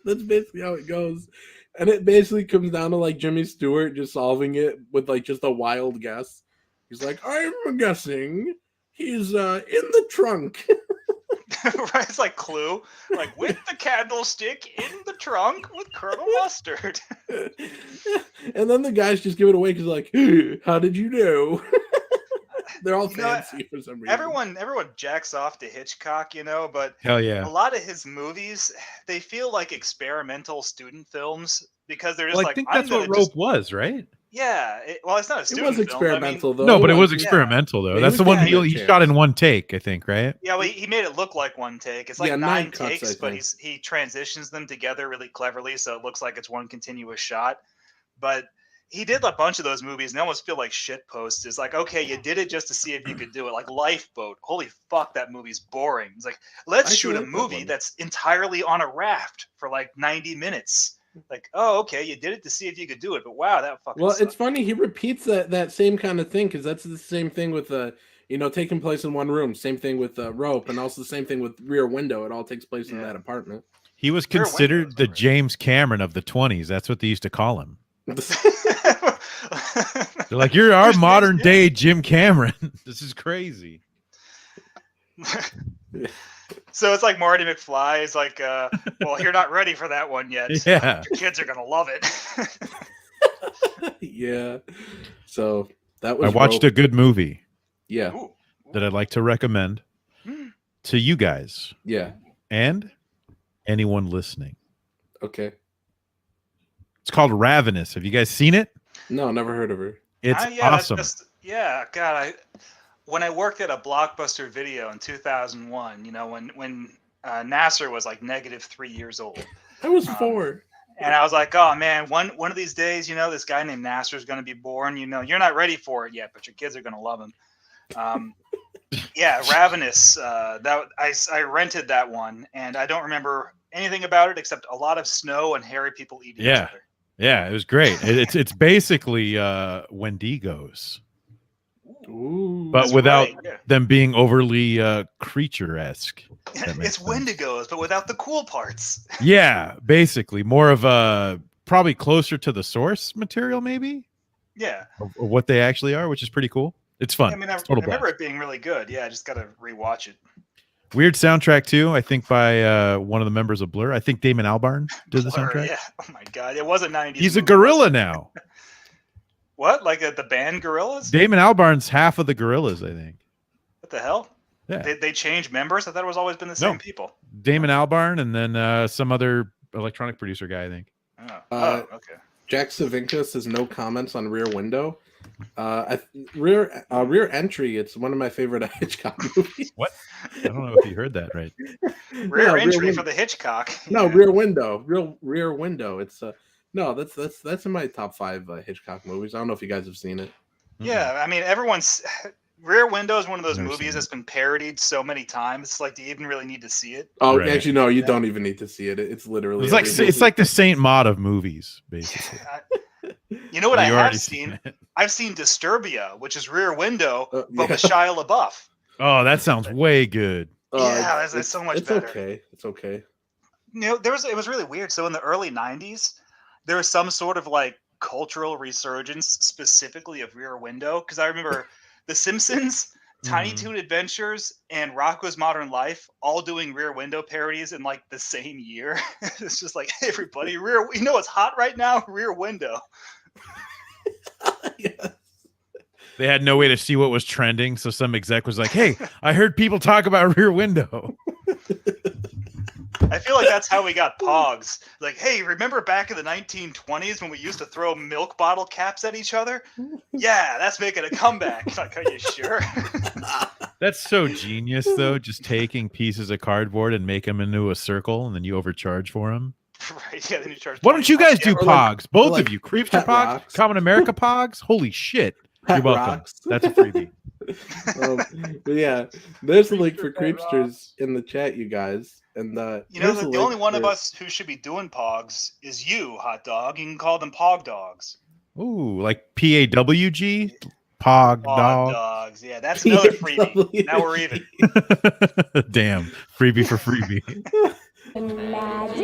[SPEAKER 3] That's basically how it goes. And it basically comes down to like Jimmy Stewart just solving it with like just a wild guess. He's like, I'm guessing he's in the trunk.
[SPEAKER 2] Right, it's like Clue, like with the candlestick in the trunk with Colonel Mustard.
[SPEAKER 3] And then the guys just give it away because like, how did you know? They're all fancy for some reason.
[SPEAKER 2] Everyone jacks off to Hitchcock, but
[SPEAKER 4] hell yeah,
[SPEAKER 2] a lot of his movies, they feel like experimental student films because they're just
[SPEAKER 4] I think that's what Rope was, right?
[SPEAKER 2] Yeah, it's not a student film.
[SPEAKER 3] It was experimental, though.
[SPEAKER 4] No, but it was experimental, though. That's the one he shot in one take, I think, right?
[SPEAKER 2] Yeah, well, he made it look like one take. It's like 9 takes, but he transitions them together really cleverly, so it looks like it's one continuous shot. But he did a bunch of those movies, and they almost feel like shit posts. It's like, okay, you did it just to see if you could do it. Like Lifeboat. Holy fuck, that movie's boring. It's like, let's shoot a movie that's entirely on a raft for like 90 minutes. Like, oh, okay, you did it to see if you could do it, but wow, that fucking sucked.
[SPEAKER 3] It's funny, he repeats that same kind of thing, because that's the same thing with taking place in one room. Same thing with Rope, and also the same thing with Rear Window. It all takes place in that apartment.
[SPEAKER 4] He was considered the James Cameron of the 20s. That's what they used to call him. They're like, you're our modern day Jim Cameron. This is crazy.
[SPEAKER 2] So it's like Marty McFly is like, well, you're not ready for that one yet.
[SPEAKER 4] Yeah.
[SPEAKER 2] Your kids are gonna love it.
[SPEAKER 3] Yeah. So that was.
[SPEAKER 4] I watched a good movie
[SPEAKER 3] Yeah.
[SPEAKER 2] Ooh.
[SPEAKER 4] that I'd like to recommend to you guys
[SPEAKER 3] Yeah.
[SPEAKER 4] and anyone listening.
[SPEAKER 3] Okay.
[SPEAKER 4] It's called Ravenous. Have you guys seen it?
[SPEAKER 3] No, never heard of her.
[SPEAKER 4] It's
[SPEAKER 2] Yeah,
[SPEAKER 4] awesome.
[SPEAKER 2] God, when I worked at a Blockbuster Video in 2001, you know, when Nasser was like -3 years old.
[SPEAKER 3] I was 4.
[SPEAKER 2] And I was like, oh man, one of these days, you know, this guy named Nasser is going to be born. You know, you're not ready for it yet, but your kids are going to love him. Yeah, Ravenous. I rented that one, and I don't remember anything about it except a lot of snow and hairy people eating each other.
[SPEAKER 4] Yeah, it was great. It's basically Wendigos,
[SPEAKER 3] Ooh.
[SPEAKER 4] but
[SPEAKER 2] That's
[SPEAKER 4] without
[SPEAKER 2] right, yeah.
[SPEAKER 4] them being overly creature-esque.
[SPEAKER 2] It's Wendigos, but without the cool parts.
[SPEAKER 4] Yeah, basically more of a probably closer to the source material, maybe
[SPEAKER 2] Yeah.
[SPEAKER 4] of what they actually are, which is pretty cool. It's fun.
[SPEAKER 2] I mean,
[SPEAKER 4] It's
[SPEAKER 2] I
[SPEAKER 4] total
[SPEAKER 2] remember
[SPEAKER 4] blast.
[SPEAKER 2] it being really good. Yeah, I just got to rewatch it.
[SPEAKER 4] Weird soundtrack too. I think by one of the members of Blur. I think Damon Albarn did the
[SPEAKER 2] Blur,
[SPEAKER 4] soundtrack.
[SPEAKER 2] yeah. Oh my god, it wasn't 90s.
[SPEAKER 4] He's a
[SPEAKER 2] movie, was
[SPEAKER 4] gorilla
[SPEAKER 2] it?
[SPEAKER 4] now.
[SPEAKER 2] What? Like the band Gorillas?
[SPEAKER 4] Damon Albarn's half of the Gorillas, I think.
[SPEAKER 2] What the hell?
[SPEAKER 4] Yeah.
[SPEAKER 2] They changed members? I thought it was always been the
[SPEAKER 4] No.
[SPEAKER 2] same people.
[SPEAKER 4] Damon Albarn and then some other electronic producer guy, I think.
[SPEAKER 2] Oh, okay.
[SPEAKER 3] Jack Savinka says no comments on Rear Window. Rear Entry. It's one of my favorite Hitchcock movies.
[SPEAKER 4] What? I don't know if you heard that right.
[SPEAKER 2] Rear
[SPEAKER 3] Rear
[SPEAKER 2] entry
[SPEAKER 3] Window.
[SPEAKER 2] for the Hitchcock.
[SPEAKER 3] No,
[SPEAKER 2] Yeah.
[SPEAKER 3] Rear Window. Rear Window. It's no, that's in my top 5 Hitchcock movies. I don't know if you guys have seen it.
[SPEAKER 2] Yeah, I mean, everyone's Rear Window is one of those
[SPEAKER 4] Never
[SPEAKER 2] movies
[SPEAKER 4] seen
[SPEAKER 2] that's been parodied so many times. It's like, do you even really need to see it?
[SPEAKER 3] Oh,
[SPEAKER 4] Right.
[SPEAKER 3] actually, no, you don't even need to see it. It's literally
[SPEAKER 4] It's like the Saint Maud of movies, basically.
[SPEAKER 2] You know what I
[SPEAKER 4] You
[SPEAKER 2] have
[SPEAKER 4] already
[SPEAKER 2] seen?
[SPEAKER 4] it.
[SPEAKER 2] I've seen Disturbia, which is Rear Window, but
[SPEAKER 3] yeah.
[SPEAKER 2] with Shia LaBeouf.
[SPEAKER 4] Oh, that sounds way good.
[SPEAKER 2] Yeah, that's so much
[SPEAKER 3] it's
[SPEAKER 2] better.
[SPEAKER 3] okay. It's okay.
[SPEAKER 2] You know, it was really weird. So in the early 90s, there was some sort of like cultural resurgence specifically of Rear Window. Because I remember The Simpsons, Tiny Toon Adventures, and Rocko's Modern Life all doing Rear Window parodies in like the same year. It's just like, hey, everybody, you know what's hot right now? Rear Window.
[SPEAKER 3] Yeah.
[SPEAKER 4] They had no way to see what was trending, so some exec was like, "Hey, I heard people talk about Rear Window."
[SPEAKER 2] I feel like that's how we got Pogs. Like, hey, remember back in the 1920s when we used to throw milk bottle caps at each other? Yeah, that's making a comeback. Like, are you sure?
[SPEAKER 4] That's so genius, though. Just taking pieces of cardboard and make them into a circle, and then you overcharge for them.
[SPEAKER 2] Right? Yeah. Then you charge.
[SPEAKER 4] Why don't you guys do
[SPEAKER 3] or like-
[SPEAKER 4] Pogs? Both
[SPEAKER 3] or like
[SPEAKER 4] of you, Creepster
[SPEAKER 3] Pet
[SPEAKER 4] Pogs,
[SPEAKER 3] Rocks.
[SPEAKER 4] Common America Pogs. Holy shit!
[SPEAKER 3] Pet
[SPEAKER 4] You're welcome.
[SPEAKER 3] Rocks.
[SPEAKER 4] That's a freebie.
[SPEAKER 3] But yeah, there's a link for Creepsters in the chat, you guys. And
[SPEAKER 2] You know,
[SPEAKER 3] here's a
[SPEAKER 2] the
[SPEAKER 3] link
[SPEAKER 2] only one of
[SPEAKER 3] for-
[SPEAKER 2] us who should be doing Pogs is you, hot dog. You can call them Pog Dogs.
[SPEAKER 4] Ooh, like PAWG, Pog
[SPEAKER 2] Pog
[SPEAKER 4] Dog.
[SPEAKER 2] Dogs. Yeah, that's another freebie. Now we're even.
[SPEAKER 4] Damn, freebie for freebie.
[SPEAKER 5] Magic